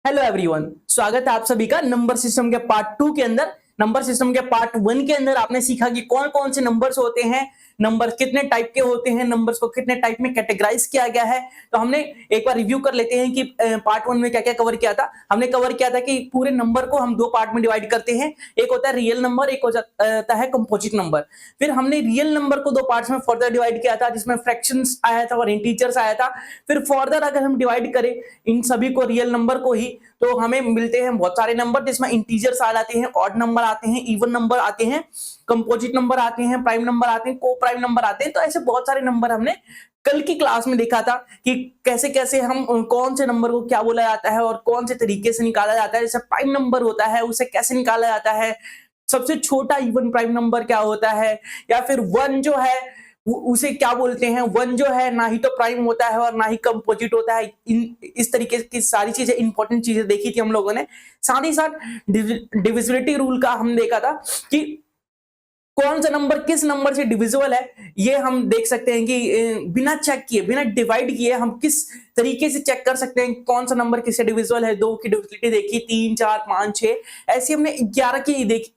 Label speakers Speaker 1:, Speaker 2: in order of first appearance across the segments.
Speaker 1: Hello everyone, स्वागत है आप सभी का नंबर सिस्टम के पार्ट 2 के अंदर। नंबर सिस्टम के पार्ट 1 के अंदर आपने सीखा कि कौन कौन से नंबर्स होते हैं, नंबर कितने टाइप के होते हैं, नंबर्स को कितने टाइप में कैटेगराइज किया गया है। तो हमने एक बार रिव्यू कर लेते हैं कि पार्ट 1 में क्या क्या कवर किया था। हमने कवर किया था कि पूरे नंबर को हम दो पार्ट में डिवाइड करते हैं, एक होता है रियल नंबर, एक होता है कंपोजिट नंबर। फिर हमने रियल नंबर को दो पार्ट्स में फर्दर डिवाइड किया था, जिसमें फ्रैक्शंस आया था और इंटीजर्स आया था। फिर फर्दर अगर हम डिवाइड करें इन सभी को, रियल नंबर को ही, तो हमें मिलते हैं बहुत सारे नंबर, जिसमें इंटीजर्स आ जाते हैं, ऑड नंबर आते हैं, इवन नंबर आते हैं, कंपोजिट नंबर आते हैं, प्राइम नंबर आते हैं, को प्राइम नंबर आते हैं। तो ऐसे बहुत सारे नंबर हमने कल की क्लास में देखा था कि कैसे कैसे हम कौन से नंबर को क्या बोला जाता है और कौन से तरीके से निकाला जाता है। जैसे प्राइम नंबर होता है, उसे कैसे निकाला जाता है, सबसे छोटा इवन प्राइम नंबर क्या होता है, या फिर वन जो है उसे क्या बोलते हैं। वन जो है ना ही तो प्राइम होता है और ना ही कंपोजिट होता है। इस तरीके की सारी चीजें, इंपॉर्टेंट चीजें देखी थी हम लोगों ने। साथ ही साथ डिविजिबिलिटी रूल का हम देखा था कि कौन सा नंबर किस नंबर से डिविजिबल है। ये हम देख सकते हैं कि बिना चेक किए, बिना डिवाइड किए हम किस तरीके से चेक कर सकते हैं कौन सा नंबर किससे डिविजिबल है। 2 की डिविजिबिलिटी देखी, 3, 4, 5, 6, ऐसी हमने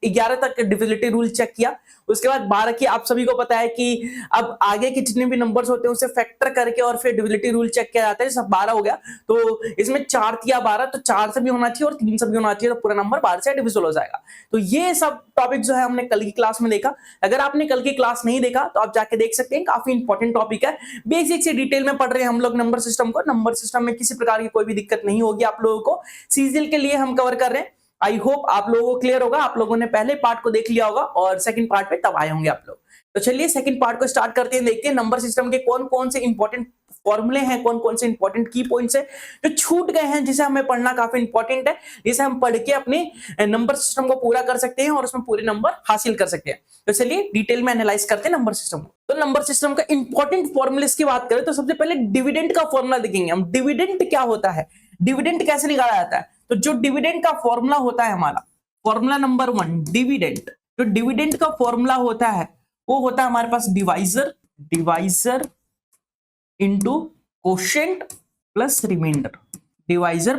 Speaker 1: 11 तक डिविजिबिलिटी रूल चेक किया। उसके बाद 12 की आप सभी को पता है कि अब आगे के जितने भी नंबर्स होते हैं उसे फैक्टर करके और फिर डिविजिबिलिटी रूल चेक किया जाता है। सब 12 हो गया, तो इसमें 4 या 12, तो 4 से भी होना चाहिए और 3 से भी होना चाहिए, तो पूरा नंबर 12 से डिविजिबल हो जाएगा। तो ये सब टॉपिक जो है हमने कल की क्लास में देखा। अगर आपने कल की क्लास नहीं देखा तो आप जाके देख सकते हैं, काफी इंपॉर्टेंट टॉपिक है। बेसिक से डिटेल में पढ़ रहे हैं हम लोग नंबर सिस्टम को। नंबर सिस्टम में किसी प्रकार की कोई भी दिक्कत नहीं होगी आप लोगों को, सीजीएल के लिए हम कवर कर रहे हैं। आई होप आप लोगों को क्लियर होगा। आप लोगों ने पहले पार्ट को देख लिया होगा और सेकंड पार्ट पे तब आए होंगे आप लोग। तो चलिए सेकंड पार्ट को स्टार्ट करते हैं, देखते हैं नंबर सिस्टम के कौन कौन से इंपॉर्टेंट फॉर्मूले हैं, कौन कौन से इंपॉर्टेंट की पॉइंट्स है जो छूट गए हैं, जिसे हमें पढ़ना काफी इंपॉर्टेंट है, जिसे हम पढ़ के अपने नंबर सिस्टम को पूरा कर सकते हैं और उसमें पूरे नंबर हासिल कर सकते हैं। तो चलिए डिटेल में एनालाइज करते हैं नंबर सिस्टम को। तो नंबर सिस्टम का इंपॉर्टेंट फॉर्मूलेस की बात करें तो सबसे पहले डिविडेंड का फॉर्मूला देखेंगे हम। डिविडेंड क्या होता है, डिविडेंड कैसे निकाला जाता है। तो जो डिविडेंड का फॉर्मूला होता है हमारा, फॉर्मूला नंबर 1 डिविडेंड, जो डिविडेंड का फॉर्मूला होता है वो होता है हमारे पास divisor into quotient plus remainder. Divisor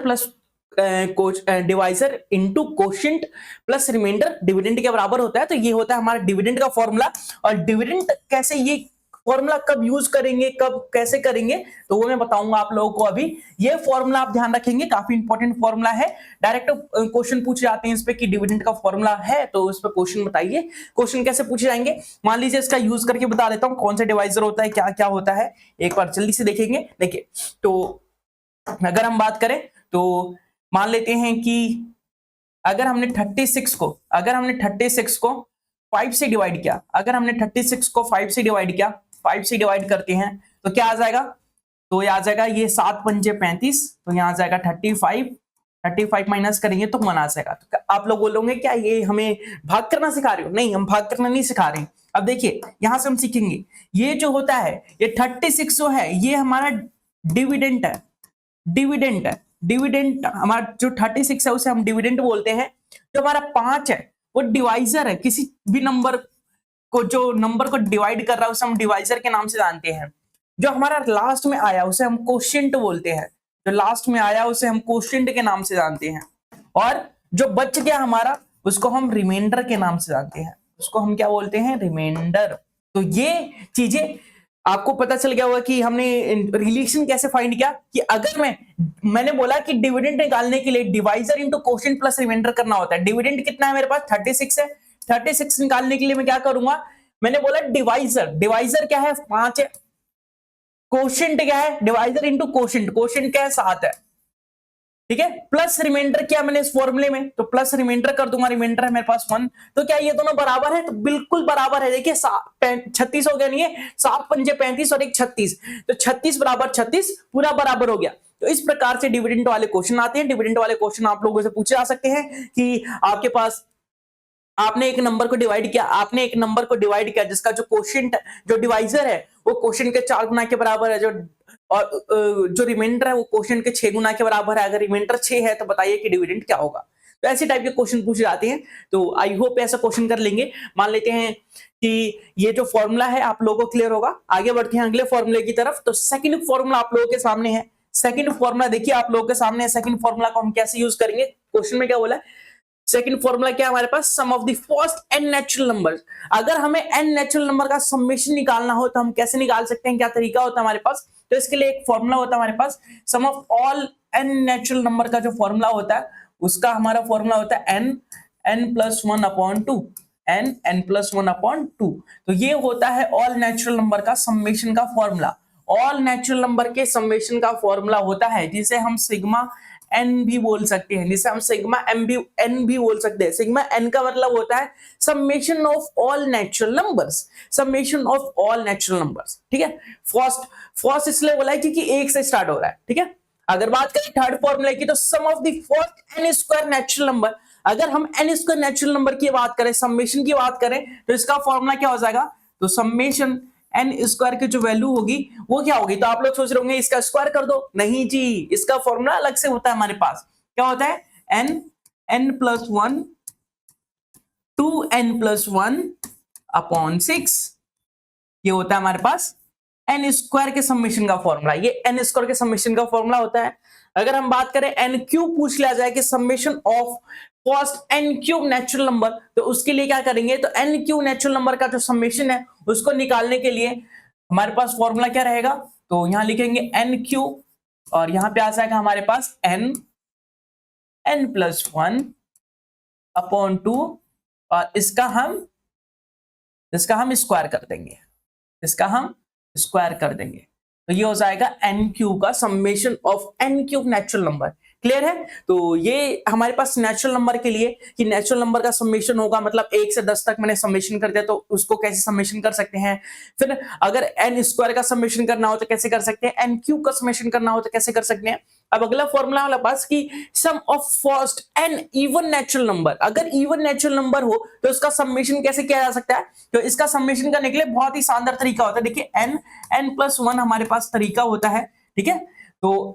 Speaker 1: into quotient plus remainder dividend के बराबर होता है। तो ये होता है हमारा डिविडेंड का फॉर्मूला। और डिविडेंड कैसे, ये फॉर्मूला कब यूज करेंगे, कब कैसे करेंगे, तो वो मैं बताऊंगा आप लोगों को अभी। ये फॉर्मूला आप ध्यान रखेंगे, काफी इंपॉर्टेंट फॉर्मूला है। डायरेक्ट क्वेश्चन पूछे जाते हैं इस पे कि डिविडेंड का फॉर्मूला है तो इस पे क्वेश्चन बताइए। क्वेश्चन कैसे पूछे जाएंगे, मान लीजिए इसका यूज करके बता देता हूँ कौन सा डिवाइजर होता है, क्या क्या होता है, एक बार जल्दी से देखेंगे। देखिए, तो अगर हम बात करें तो मान लेते हैं कि अगर हमने 36 को 5 से डिवाइड किया, अगर हमने 36 को 5 से डिवाइड किया, 5 से डिवाइड करते हैं तो क्या आ जाएगा, तो ये आ जाएगा, ये 7 पंजे 35, तो यहाँ आ जाएगा 35 माइनस करेंगे तो 1 आ जाएगा। तो आप लोग बोलोगे क्या ये हमें भाग करना सिखा रहे हो? नहीं, हम भाग करना नहीं सिखा रहे हैं। अब देखिए यहां से हम सीखेंगे, ये जो होता है, ये 36 जो है ये हमारा डिविडेंड है। डिविडेंड हमारा जो 36 है उसे हम डिविडेंड बोलते हैं। जो हमारा 5 है वो डिवाइजर है, किसी भी नंबर को, जो नंबर को डिवाइड कर रहा है उसे हम डिवाइजर के नाम से जानते हैं। जो हमारा लास्ट में आया उसे हम कोशेंट बोलते हैं, जो लास्ट में आया उसे हम कोशेंट के नाम से जानते हैं। और जो बच गया हमारा उसको हम रिमाइंडर के नाम से जानते हैं, उसको हम क्या बोलते हैं, रिमाइंडर। तो ये चीजें आपको पता चल गया होगा कि हमने रिलेशन कैसे फाइंड किया, कि अगर मैंने बोला कि डिविडेंड निकालने के लिए divisor into quotient plus remainder करना होता है। डिविडेंड कितना है मेरे पास, 36 है। 36 निकालने के लिए मैं क्या करूंगा, मैंने बोला डिवाइजर क्या है, 5 है। कोशेंट क्या है, डिवाइजर इनटू कोशेंट क्या है, 7 है। ठीक है, प्लस रिमाइंडर किया मैंने इस फॉर्मूले में, तो प्लस रिमाइंडर कर दूंगा, रिमाइंडर है मेरे पास 1। तो क्या ये दोनों बराबर है, तो बिल्कुल बराबर है। देखिए 36 हो गया, नहीं है, 7 पंजे 35 और एक 36, तो 36 बराबर 36 पूरा बराबर हो गया। तो इस प्रकार से डिविडेंड वाले क्वेश्चन आते हैं। डिविडेंड वाले क्वेश्चन आप लोगों से पूछे जा सकते हैं कि आपके पास, आपने एक नंबर को डिवाइड किया जिसका जो कोशेंट, जो डिवाइजर है वो कोशेंट के 4 गुना के बराबर है, और जो रिमाइंडर है वो कोशेंट के 6 गुना के बराबर है। अगर रिमाइंडर 6 है तो बताइए कि डिविडेंड क्या होगा। तो ऐसे टाइप के क्वेश्चन पूछे जाते हैं। तो आई होप ऐसा क्वेश्चन कर लेंगे। मान लेते हैं कि ये जो फॉर्मूला है आप लोगों को क्लियर होगा। आगे बढ़ते हैं अगले फॉर्मूले की तरफ। तो सेकंड फॉर्मूला आप लोगों के सामने है। सेकंड फॉर्मूला देखिए आप लोगों के सामने, सेकंड फॉर्मूला को हम कैसे यूज करेंगे, क्वेश्चन में क्या बोला है, सेकंड फॉर्मूला क्या है हमारे पास, sum of the first n natural numbers. अगर हमें n नेचुरल नंबर का समेशन निकालना हो तो हम कैसे निकाल सकते हैं, क्या तरीका होता है हमारे पास, तो इसके लिए एक फॉर्मूला होता है हमारे पास, sum of all n natural number का जो फॉर्मूला होता है उसका हमारा फॉर्मूला होता है n+1/2, n+1/2। तो ये होता है ऑल नेचुरल नंबर का समेशन का फॉर्मूला। ऑल नेचुरल नंबर के समेशन का फॉर्मूला होता है जिसे हम सिग्मा n भी बोल सकते हैं, जिसे हम सिग्मा n भी बोल सकते हैं। सिग्मा n का मतलब होता है summation of all natural numbers, summation of all natural numbers, ठीक है। फर्स्ट इसलिए बोला है क्योंकि एक से स्टार्ट हो रहा है, ठीक है। अगर बात करें थर्ड फॉर्मूला की, तो sum of the first n square natural number. अगर हम n स्क्वायर नेचुरल नंबर की बात करें, समेशन की बात करें, तो इसका फॉर्मूला क्या हो जाएगा, तो समेशन n स्क्वायर की जो वैल्यू होगी वो क्या होगी, तो आप लोग सोच रहे होंगे इसका स्क्वायर कर दो, नहीं जी, इसका फॉर्मूला अलग से होता है हमारे पास। क्या होता है, n+1 2n+1/6, ये होता है हमारे पास n स्क्वायर के समेशन का फॉर्मूला। ये n स्क्वायर के समेशन का फॉर्मूला होता है। अगर हम बात करें n क्यूब पूछ लिया जाए कि summation of first n cube natural number, तो उसके लिए क्या करेंगे, तो n क्यूब नेचुरल नंबर का जो समेशन है उसको निकालने के लिए हमारे पास फॉर्मूला क्या रहेगा, तो यहां लिखेंगे n क्यूब और यहां पे आ जाएगा हमारे पास n+1/2 और इसका हम स्क्वायर कर देंगे, इसका हम स्क्वायर कर देंगे, तो ये हो जाएगा n क्यूब का summation of n cube natural number. Clear है। तो ये हमारे पास नेचुरल नंबर के लिए कि नेचुरल नंबर का समेशन होगा, मतलब 1 से 10 तक मैंने समेशन कर दिया, तो उसको कैसे समेशन कर सकते हैं। फिर अगर n स्क्वायर का समेशन करना हो तो कैसे कर सकते हैं, n क्यूब का समेशन करना हो तो कैसे कर सकते हैं। अब अगला फॉर्मूला वाला पास कि sum of first n even natural number. अगर इवन नेचुरल नंबर हो तो इसका समेशन कैसे किया जा सकता है, तो इसका समेशन करने के लिए बहुत ही शानदार तरीका होता है। देखिए n+1 हमारे पास तरीका होता है, ठीक है। तो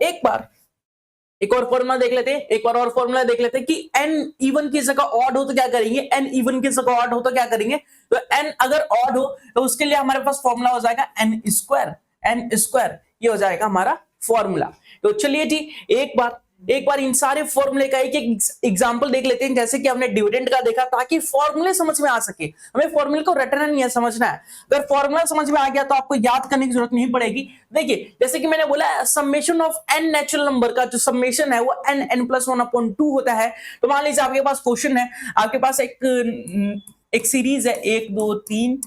Speaker 1: एक और फॉर्मूला देख लेते हैं, एक बार और फॉर्मूला देख लेते हैं कि n इवन की जगह ऑड हो तो क्या करेंगे, n इवन की जगह ऑड हो तो क्या करेंगे, तो n अगर ऑड हो तो उसके लिए हमारे पास फॉर्मूला हो जाएगा n स्क्वायर, ये हो जाएगा हमारा फॉर्मूला। तो चलिए जी, एक बार इन सारे फॉर्मूले का एक एग्जांपल देख लेते हैं। जैसे कि हमने डिविडेंड का देखा, ताकि फॉर्मूले समझ में आ सके, हमें फॉर्मूले को रटना नहीं है, समझना है। अगर फॉर्मूला समझ में आ गया तो आपको याद करने की जरूरत नहीं पड़ेगी। देखिए जैसे कि मैंने बोला, summation of n natural number का जो समेशन है वो n+1/2 होता है। तो मान लीजिए आपके पास क्वेश्चन है, आपके पास एक सीरीज है 1 2 3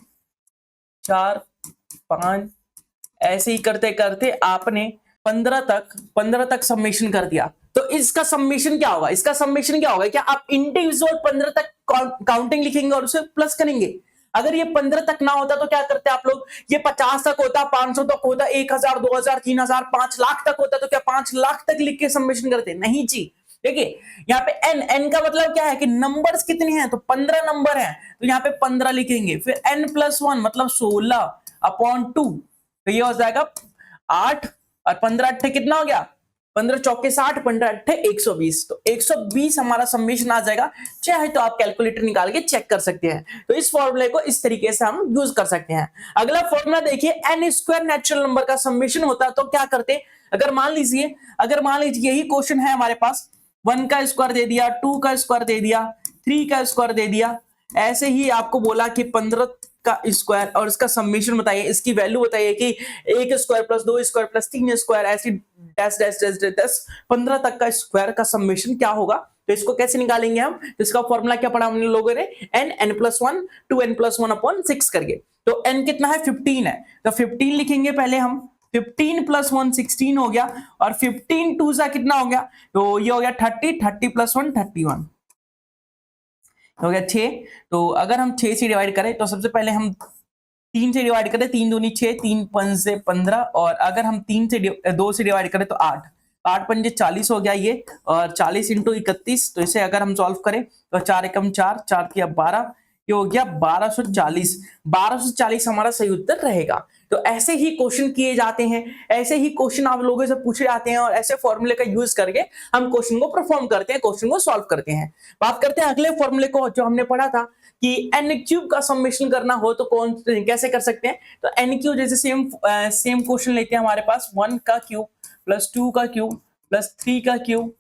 Speaker 1: 4 5, ऐसे ही करते करते आपने 15 तक समेशन कर दिया। तो इसका समेशन क्या होगा, इसका समेशन क्या होगा, क्या आप इंडिविजुअल 15 तक काउंटिंग लिखेंगे और उसे प्लस करेंगे। अगर ये 15 तक ना होता तो क्या करते आप लोग, ये 50 तक होता, 500 तक होता, 1000 2000 3000 5 लाख तक होता, तो क्या 5 लाख तक लिख के समेशन करते, नहीं जी। देखिए यहाँ पे n का मतलब क्या है कि नंबर्स कितने हैं, तो 15 नंबर हैं, तो यहाँ पे 15 लिखेंगे। फिर n+1 मतलब 16/2, तो ये हो जाएगा 8 और 15 अट्ठे कितना हो गया, 15 चौके 60, 15 अट्ठे 120, तो 120 हमारा समेशन आ जाएगा। चाहे तो आप कैलकुलेटर निकाल के चेक कर सकते हैं। तो इस फॉर्मूले को इस तरीके से हम यूज कर सकते हैं। अगला फॉर्मूला देखिए, n स्क्वायर नेचुरल नंबर का समेशन होता तो क्या करते, अगर मान लीजिए यही क्वेश्चन है हमारे पास, 1 का स्क्वायर दे दिया, 2 का स्क्वायर दे दिया, 3 का स्क्वायर दे दिया, ऐसे ही आपको बोला कि 15 का स्क्वायर और इसका समेशन बताइए, इसकी वैल्यू बताइए कि 1 square plus 2 square plus 3 square, ऐसी डैश डैश डैश डैश 15 तक का स्क्वायर का समेशन क्या होगा। तो इसको कैसे निकालेंगे हम, तो इसका फॉर्मूला क्या पढ़ा हमने लोगों ने, n+1 2n+1/6 करके। तो n कितना है, 15 है, तो 15 लिखेंगे पहले हम, 15 + 1 16 हो गया, और 15 2 सा कितना हो गया, तो ये हो गया 30, 30 + 1 31 हो गया 6। तो अगर हम 6 से डिवाइड करें तो सबसे पहले हम 3 से डिवाइड करें, 3 दूनी 6, 3 5 से 15, और अगर हम 2 से डिवाइड करें तो 8, 8 पंजे 40 हो गया ये, और 40 × 31, तो इसे अगर हम सॉल्व करें तो 4 एकम 4, 4 तिया 12, ये हो गया 1240 हमारा सही उत्तर रहेगा। तो ऐसे ही क्वेश्चन किए जाते हैं, ऐसे ही क्वेश्चन आप लोगों से पूछे जाते हैं, और ऐसे फॉर्मूले का यूज करके हम क्वेश्चन को परफॉर्म करते हैं, क्वेश्चन को सॉल्व करते हैं। बात करते हैं अगले फॉर्मूले को, जो हमने पढ़ा था कि n³ का समेशन करना हो तो कैसे कर सकते हैं। तो n³ जैसे सेम क्वेश्चन लेते हैं हमारे पास, 1 का क्यूब प्लस 2 का क्यूब प्लस 3 का cube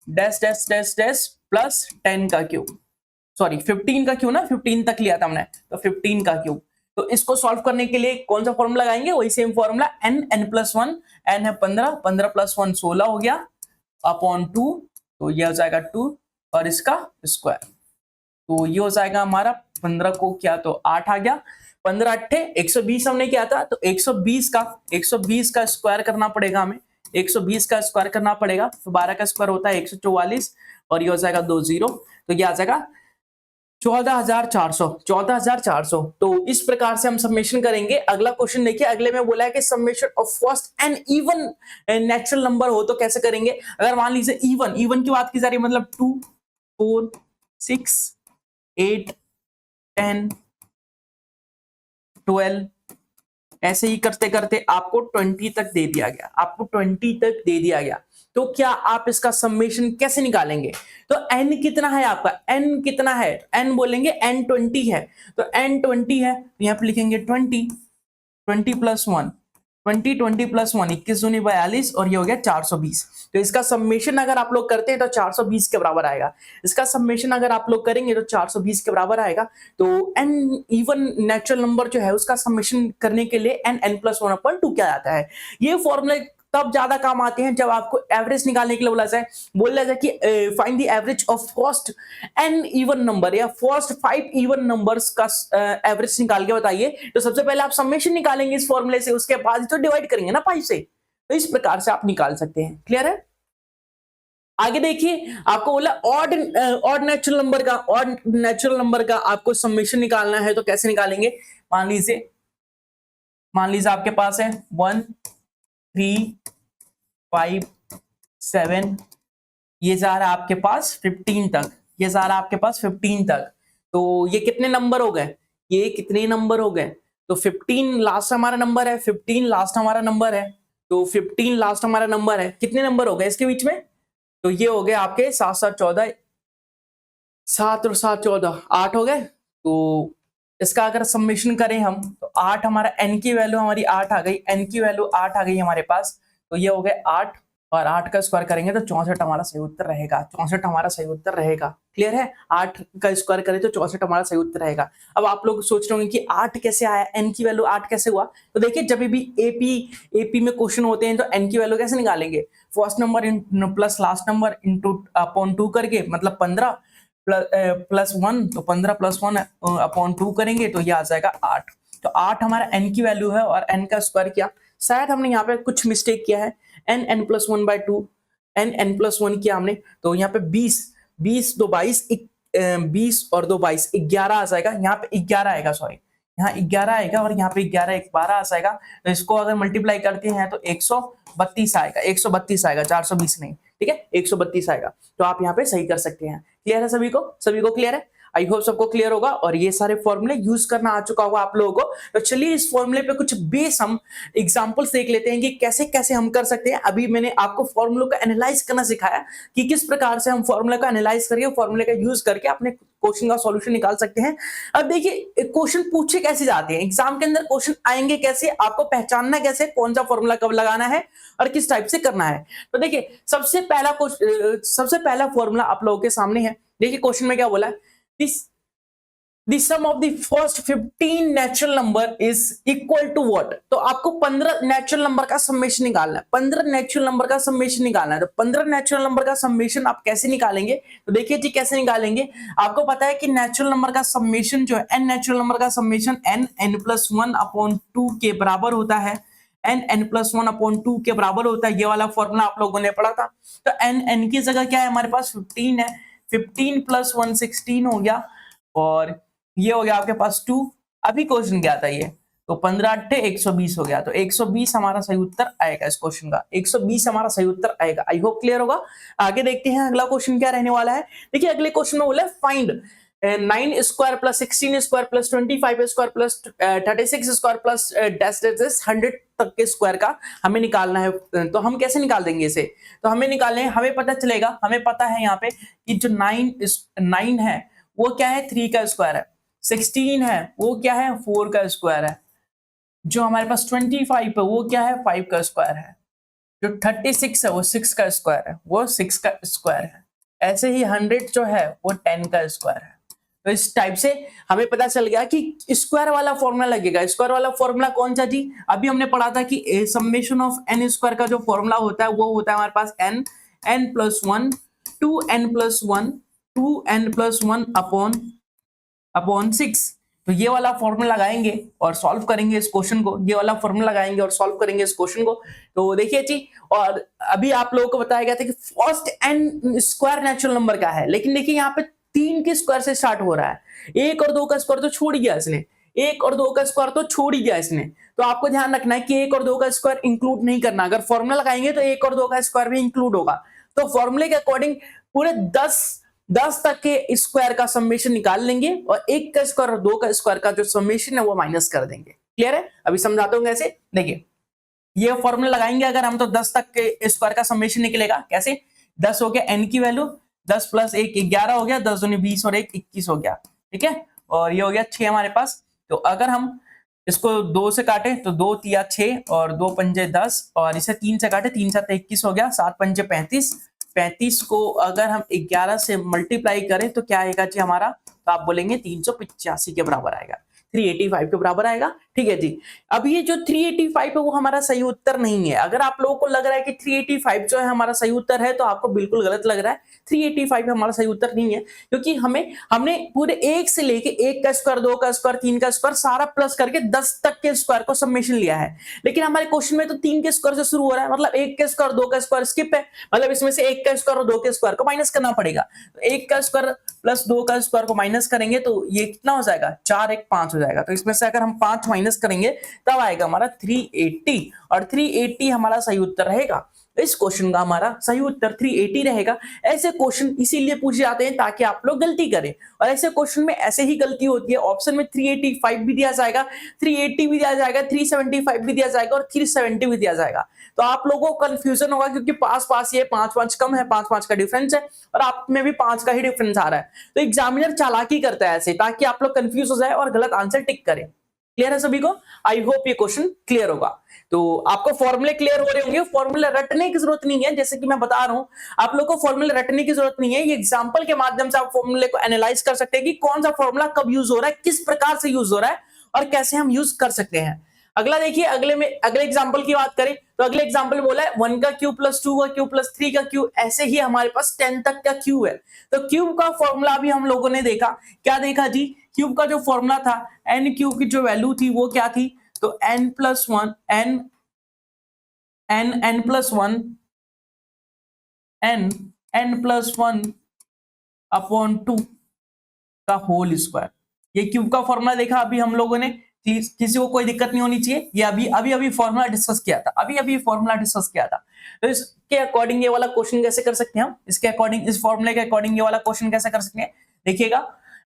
Speaker 1: dash dash dash dash plus 10 का क्यूब, सॉरी 15 का क्यूब ना, 15 तक लिया था हमने, तो 15 का क्यूब। तो इसको सॉल्व करने के लिए कौन सा फॉर्मूला लगाएंगे, वही सेम फॉर्मूला n+1, n है 15, 15 + 1 16 हो गया अपॉन 2, तो ये हो जाएगा 2 और इसका स्क्वायर, तो ये हो जाएगा हमारा 15 को क्या तो 8 आ गया, 15 अट्ठे 120 हमने किया था, तो 120 का स्क्वायर करना पड़ेगा हमें, 120 का स्क्वायर करना पड़ेगा, तो 12 का स्क्वायर होता है 144 और ये हो जाएगा 2 0, तो ये आ जाएगा 14,400। तो इस प्रकार से हम सबमिशन करेंगे। अगला क्वेश्चन देखिए, अगले में बोला है कि submission of first n even natural number हो तो कैसे करेंगे। अगर मान लीजिए इवन की बात की जा रही है, मतलब 2 4 6 8 10 12 ऐसे ही करते करते आपको 20 तक दे दिया गया, तो क्या आप इसका समेशन कैसे निकालेंगे। तो n कितना है आपका, n कितना है, n बोलेंगे n 20 है, तो n 20 है, तो यहां पे लिखेंगे 20 + 1 20 + 1 21 दूनी 42 और ये हो गया 420। तो इसका समेशन अगर आप लोग करते हैं तो 420 के बराबर आएगा, इसका समेशन अगर आप लोग करेंगे तो 420 के बराबर आएगा। तो n इवन नेचुरल नंबर जो है उसका समेशन करने के लिए n+1/2 क्या आता है। ये फॉर्मूला तब ज्यादा काम आते हैं जब आपको एवरेज निकालने के लिए बोला जाए कि find the average of first n even number या फर्स्ट 5 इवन नंबर्स का एवरेज निकाल के बताइए। तो सबसे पहले आप समेशन निकालेंगे इस फॉर्मूले से, उसके बाद तो डिवाइड करेंगे ना 5 से, तो इस प्रकार से आप निकाल सकते हैं। क्लियर है। आगे देखिए, आपको बोला ऑड नेचुरल नंबर का आपको समेशन निकालना है, तो कैसे निकालेंगे। मान लीजिए आपके पास है 1 3 5 7, ये जा रहा है आपके पास 15 तक, तो ये कितने नंबर हो गए, तो 15 लास्ट हमारा नंबर है, तो 15 लास्ट हमारा नंबर है, कितने नंबर हो गए इसके बीच में, तो ये हो गए आपके 7 7 14, 7 और 7 14 8 हो गए। तो इसका अगर समेशन करें हम तो 8 हमारा n की वैल्यू हमारी 8 आ गई, हमारे पास, तो ये हो गए 8 और 8 का स्क्वायर करेंगे तो 64 हमारा सही उत्तर रहेगा। क्लियर है, 8 का स्क्वायर करें तो 64 हमारा सही उत्तर रहेगा। अब आप लोग सोच रहे होंगे कि 8 कैसे आया, n की वैल्यू 8 कैसे हुआ। तो देखिए, जब भी एपी में क्वेश्चन होते हैं तो n की वैल्यू कैसे निकालेंगे, first number plus last number into upon 2 करके, मतलब 15 प्लस 1, तो 15 + 1 अपॉन 2 करेंगे तो ये आ जाएगा 8। तो 8 हमारा n की वैल्यू है और n का स्क्वायर किया, शायद हमने यहाँ पे कुछ मिस्टेक किया है, n+1/2 n+1 किया हमने, तो यहाँ पे 20 2 22 20 और 2 22 11 आ जाएगा, यहाँ पे 11 आएगा, सॉरी यहाँ 11 आएगा और यहाँ पे 11 1 12 आ जाएगा। तो इसको अगर मल्टीप्लाई करते हैं तो 132 आएगा, 420 नहीं, ठीक है 132 आएगा। तो आप यहाँ पे सही कर सकते हैं। क्लियर है सभी को क्लियर है। आई होप सबको क्लियर होगा और ये सारे फॉर्मूले यूज करना आ चुका होगा आप लोगों को। तो चलिए इस फॉर्मूले पे कुछ बेस हम एग्जांपल्स देख लेते हैं कि कैसे कैसे हम कर सकते हैं। अभी मैंने आपको फॉर्मूलों का एनालाइज करना सिखाया कि किस प्रकार से हम फॉर्मूला का एनालाइज करके फॉर्मूले का यूज करके अपने क्वेश्चन का सॉल्यूशन निकाल सकते हैं। अब देखिए, क्वेश्चन पूछे कैसे जाते हैं, एग्जाम के अंदर क्वेश्चन आएंगे कैसे, आपको पहचानना कैसे, कौन सा फॉर्मूला कब लगाना है और किस टाइप से करना है। तो देखिए, सबसे पहला फॉर्मूला आप लोगों के सामने है। देखिए क्वेश्चन में क्या बोला है, The sum of the first 15 natural number is equal to what? तो आपको 15 नेचुरल नंबर का समेशन निकालना है, 15 नेचुरल नंबर का समेशन निकालना है। तो 15 नेचुरल नंबर का समेशन आप कैसे निकालेंगे, तो देखिए जी कैसे निकालेंगे। आपको पता है कि नेचुरल नंबर का समेशन जो है, n नेचुरल नंबर का समेशन n+1/2 के बराबर होता है, n+1/2 के बराबर होता है। ये वाला फॉर्मूला आप लोगों ने पढ़ा था। तो n की जगह क्या है हमारे पास 15 है, 15 + 1 16 हो गया और ये हो गया आपके पास 2। अभी क्वेश्चन क्या था ये, तो 15 8 120 हो गया, तो 120 हमारा सही उत्तर आएगा। इस क्वेश्चन का 120 हमारा सही उत्तर आएगा। आई होप क्लियर होगा। आगे देखते हैं अगला क्वेश्चन क्या रहने वाला है। देखिए अगले क्वेश्चन में बोला है फाइंड 9² + 16² + 25² + 36² डैश डैश 100 तक के स्क्वायर का हमें निकालना है। तो हम कैसे निकाल देंगे इसे, तो हमें निकालने हमें पता चलेगा, हमें पता है यहाँ पे कि जो 9 है वो क्या है 3 का स्क्वायर है, 16 है वो क्या है 4 का स्क्वायर है, जो हमारे पास 25 है वो क्या है 5 का स्क्वायर है। जो 36 है वो 6 का स्क्वायर है, वो 6 का स्क्वायर है। ऐसे ही 100 जो है वो 10 का स्क्वायर है। तो इस टाइप से हमें पता चल गया कि स्क्वायर वाला फॉर्मूला लगेगा। स्क्वायर वाला फॉर्मूला कौन सा जी? अभी हमने पढ़ा था कि समेशन ऑफ एन स्क्वायर का जो फॉर्मूला होता है वो होता है हमारे पास n, n plus one, two n plus one, two n plus one upon upon 6। तो ये वाला फॉर्मूला लगाएंगे और सॉल्व करेंगे इस क्वेश्चन को, ये वाला फॉर्मूला लगाएंगे और सॉल्व करेंगे इस क्वेश्चन को। तो देखिए जी, और अभी आप लोगों को बताया गया था कि first n square natural number का है, लेकिन देखिए यहाँ पे 3 के स्क्वायर से स्टार्ट हो रहा है, 1 और 2 का स्क्वायर तो छोड़ दिया इसने, 1 और 2 का स्क्वायर तो छोड़ ही दिया इसने। तो आपको ध्यान रखना है कि 1 और 2 का स्क्वायर इंक्लूड नहीं करना। अगर फॉर्मूला लगाएंगे तो 1 और 2 का स्क्वायर भी इंक्लूड होगा। तो फॉर्मूले के अकॉर्डिंग पूरे 10 तक के स्क्वायर का समेशन निकाल लेंगे और 1 का स्क्वायर और 2 का स्क्वायर का जो समेशन है वो माइनस कर देंगे। क्लियर है? अभी समझाता हूं कैसे। देखिए, ये फॉर्मूला लगाएंगे अगर हम, तो 10 तक के स्क्वायर का समेशन निकलेगा। कैसे? 10 हो गया एन की वैल्यू, 10 प्लस 1 11 हो गया, 10 दूनी 20 और 1 21 हो गया। ठीक है, और ये हो गया 6 हमारे पास। तो अगर हम इसको 2 से काटे तो 2 तिया 6 और 2 पंजे 10, और इसे 3 से काटे 3 7 21 हो गया, 7 पंजे 35। 35 को अगर हम 11 से मल्टीप्लाई करें तो क्या आएगा जी हमारा? तो आप बोलेंगे 385 के बराबर आएगा, 385 के बराबर आएगा। ठीक है जी। अब ये जो 385 है वो हमारा सही उत्तर नहीं है। अगर आप लोगों को लग रहा है कि 385 जो है हमारा सही उत्तर है, तो आपको बिल्कुल गलत लग रहा है। 385 हमारा सही उत्तर नहीं है, क्योंकि हमने पूरे 1 से लेके 1 का स्क्वायर, 2 का स्क्वायर, 3 का स्क्वायर सारा प्लस करके 10 तक के स्क्वायर को समेशन लिया है। लेकिन हमारे क्वेश्चन में तो 3 के स्क्वायर से शुरू हो रहा है, मतलब 1 के स्क्वायर, 2 का स्क्वायर स्किप है, मतलब इसमें से 1 का स्क्वायर और 2 के स्क्वायर को माइनस करना पड़ेगा। 1 का स्क्वायर प्लस 2 का स्क्वायर को माइनस करेंगे तो ये कितना हो जाएगा? 4 1 5 हो जाएगा। तो इसमें से अगर हम 5 माइनस करेंगे तब आएगा हमारा 380, और 380 हमारा सही उत्तर रहेगा। इस क्वेश्चन का हमारा सही उत्तर 380 रहेगा। ऐसे क्वेश्चन इसीलिए पूछे जाते हैं ताकि आप लोग गलती करें, और ऐसे क्वेश्चन में ऐसे ही गलती होती है। ऑप्शन में 385 भी दिया जाएगा, 380 भी दिया जाएगा, 375 भी दिया जाएगा और 370 भी दिया जाएगा। तो आप लोगों को कंफ्यूजन होगा, क्योंकि पास पास ये 5 कम है, 5 का डिफरेंस है, और आप में भी 5 का ही डिफरेंस आ रहा है। तो एग्जामिनर चालाकी करता है ऐसे, ताकि आप लोग कंफ्यूज हो जाए और गलत आंसर टिक करें। क्लियर है सभी को? आई होप ये क्वेश्चन क्लियर होगा। तो आपको फॉर्मूले क्लियर हो रहे होंगे, फॉर्मूले रटने की जरूरत नहीं है। जैसे कि मैं बता रहा हूं, आप लोगों को फॉर्मूले रटने की जरूरत नहीं है। ये एग्जांपल के माध्यम से आप फॉर्मूले को एनालाइज कर सकते हैं कि कौन सा फॉर्मूला कब यूज हो रहा है, किस प्रकार से यूज हो रहा है, और कैसे हम यूज कर सकते हैं। अगला देखिए, अगले एग्जांपल की बात करें तो अगले एग्जांपल बोला है 1 का क्यूब प्लस 2 का क्यूब प्लस 3 का क्यूब, ऐसे ही हमारे पास 10 तक का क्यूब है। तो क्यूब का फॉर्मूला भी हम लोगों ने देखा। क्या देखा जी? क्यूब का जो फॉर्मूला था, एन क्यूब की जो वैल्यू थी वो क्या थी? तो n plus one, n plus one, n plus one upon 2 का होल स्क्वायर। ये क्यूब का फॉर्मूला देखा अभी हम लोगों ने। किसी को कोई दिक्कत नहीं होनी चाहिए। ये अभी फॉर्मूला डिस्कस किया था, अभी फॉर्मूला डिस्कस किया था। तो इसके अकॉर्डिंग ये वाला क्वेश्चन कैसे कर सकते हैं हम? इसके अकॉर्डिंग, इस फॉर्मूले के अकॉर्डिंग ये वाला क्वेश्चन कैसे कर सकते हैं? देखिएगा,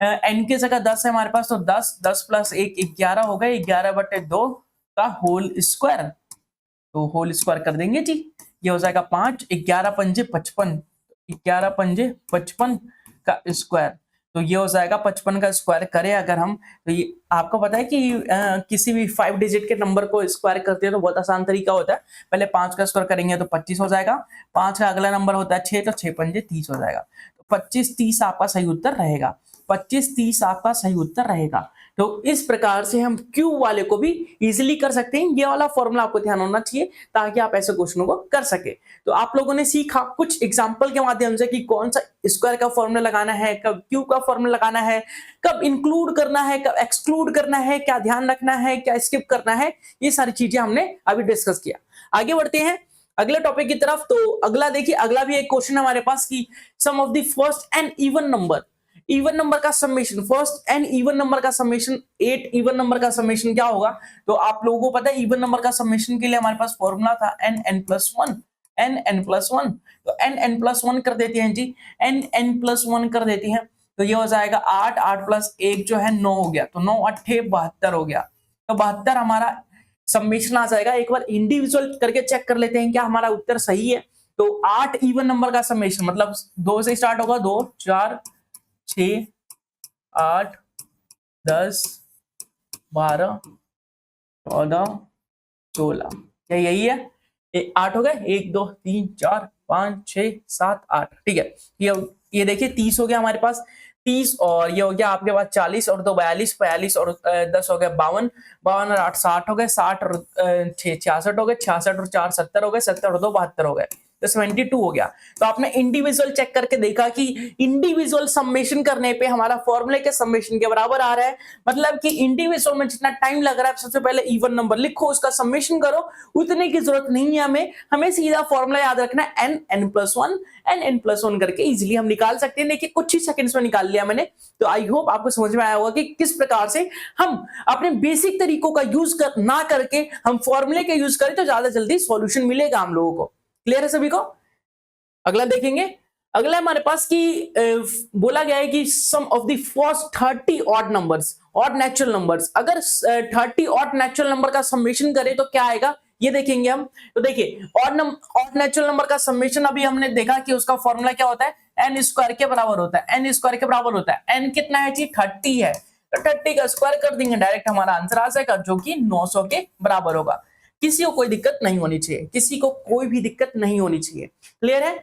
Speaker 1: एन की जगह 10 है हमारे पास, तो 10 प्लस 1 11 हो गए, 11/2 का होल स्क्वायर। तो होल स्क्वायर कर देंगे जी, ये हो जाएगा 5, 11 पंजे 55, 11 पंजे 55 का स्क्वायर। तो ये हो जाएगा 55 का स्क्वायर करें अगर हम, तो ये आपको पता है कि किसी भी 5 डिजिट के नंबर को स्क्वायर करते हैं तो बहुत आसान तरीका होता है। पहले 5 का स्क्वायर करेंगे तो 25 हो जाएगा, 5 का अगला नंबर होता है 6, तो 6 पंजे 30 हो जाएगा। तो 25 30 आपका सही उत्तर रहेगा, 25 30 आपका सही उत्तर रहेगा। तो इस प्रकार से हम क्यूब वाले को भी इजीली कर सकते हैं। ये वाला फॉर्मूला आपको ध्यान होना चाहिए ताकि आप ऐसे क्वेश्चनों को कर सके। तो आप लोगों ने सीखा कुछ एग्जांपल के माध्यम से कि कौन सा स्क्वायर का फॉर्मूला लगाना है, कब क्यूब का फॉर्मूला लगाना है, कब इंक्लूड करना है, कब एक्सक्लूड करना है, क्या ध्यान रखना है, क्या स्किप करना है। ये सारी चीजें हमने अभी डिस्कस किया। आगे बढ़ते हैं अगले टॉपिक की तरफ। तो अगला देखिए, अगला भी एक क्वेश्चन हमारे पास की sum of the first n even number, even number का summation, first n even number का समेशन, 8 इवन नंबर का समेशन क्या होगा? तो आप लोगों को पता है इवन नंबर का समेशन के लिए हमारे पास फॉर्मूला था n+1, n+1। तो n+1 कर देते हैं जी, n+1 कर देते हैं। तो ये हो जाएगा 8, 8 प्लस 1 जो है 9 हो गया, तो 9 8 72 हो गया। तो 72 हमारा समेशन आ जाएगा। एक बार इंडिविजुअल करके चेक कर लेते हैं क्या हमारा उत्तर सही है। तो 8 इवन नंबर का समेशन मतलब 2 से स्टार्ट होगा, 2 4 6 8 10 12 14 16, क्या यही है? 8 हो गए, 1 2 3 4 5 6 7 8, ठीक है। ये देखिए 30 हो गया हमारे पास, 30 और ये हो गया आपके पास 40 और 2 42, 42 और 10 हो गया 52, 52 और 8 60 हो गए, 60 और 6 66 हो गए, 66 और 4 70 हो गए, 70 और 2 72 हो गए, तो 72 हो गया। तो आपने इंडिविजुअल चेक करके देखा कि इंडिविजुअल समेशन करने पे हमारा फॉर्मूले के समेशन के बराबर आ रहा है, मतलब कि इंडिविजुअल में जितना टाइम लग रहा है सबसे पहले इवन नंबर लिखो, उसका समेशन करो, उतने की जरूरत नहीं है हमें सीधा फॉर्मूला याद रखना है n+1 n+1 करके इजीली हम निकाल सकते हैं। देखिए कुछ ही सेकंड्स में निकाल लिया मैंने। तो आई होप आपको समझ में आया होगा कि किस प्रकार से हम अपने बेसिक तरीकों का यूज ना करके हम फॉर्मूले का यूज करें तो ज्यादा जल्दी सॉल्यूशन मिलेगा हम लोगों को। क्लियर है सभी को? अगला देखेंगे। अगला हमारे पास कि बोला गया है कि sum of the first 30 odd numbers, odd natural numbers, अगर 30 ऑड नेचुरल नंबर का समेशन करें तो क्या आएगा, ये देखेंगे हम। तो देखिए ऑड नेचुरल नंबर का समेशन अभी हमने देखा कि उसका फॉर्मूला क्या होता है, एन स्क्वायर के बराबर होता है, एन स्क्वायर के बराबर होता है। एन कितना है जी, 30 है, तो 30 का स्क्वायर कर देंगे, डायरेक्ट हमारा आंसर आ जाएगा जो कि 900 के बराबर होगा। किसी को कोई दिक्कत नहीं होनी चाहिए, किसी को कोई भी दिक्कत नहीं होनी चाहिए। क्लियर है?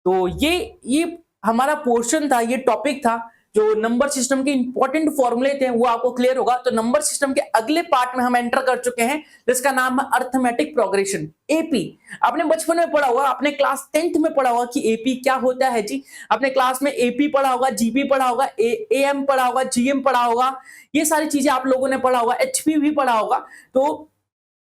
Speaker 1: तो ये हमारा पोर्शन था, ये टॉपिक था जो नंबर सिस्टम के इंपॉर्टेंट फॉर्मूले थे, वो आपको क्लियर होगा। तो नंबर सिस्टम के अगले पार्ट में हम एंटर कर चुके हैं जिसका नाम है अर्थमेटिक प्रोग्रेशन, एपी। आपने बचपन में पढ़ा होगा, आपने क्लास 10th में पढ़ा होगा कि एपी क्या होता है जी। आपने क्लास में एपी पढ़ा होगा, जीपी पढ़ा होगा, एएम पढ़ा होगा, जीएम पढ़ा होगा, ये सारी चीजें आप लोगों ने पढ़ा होगा, एचपी भी पढ़ा होगा। तो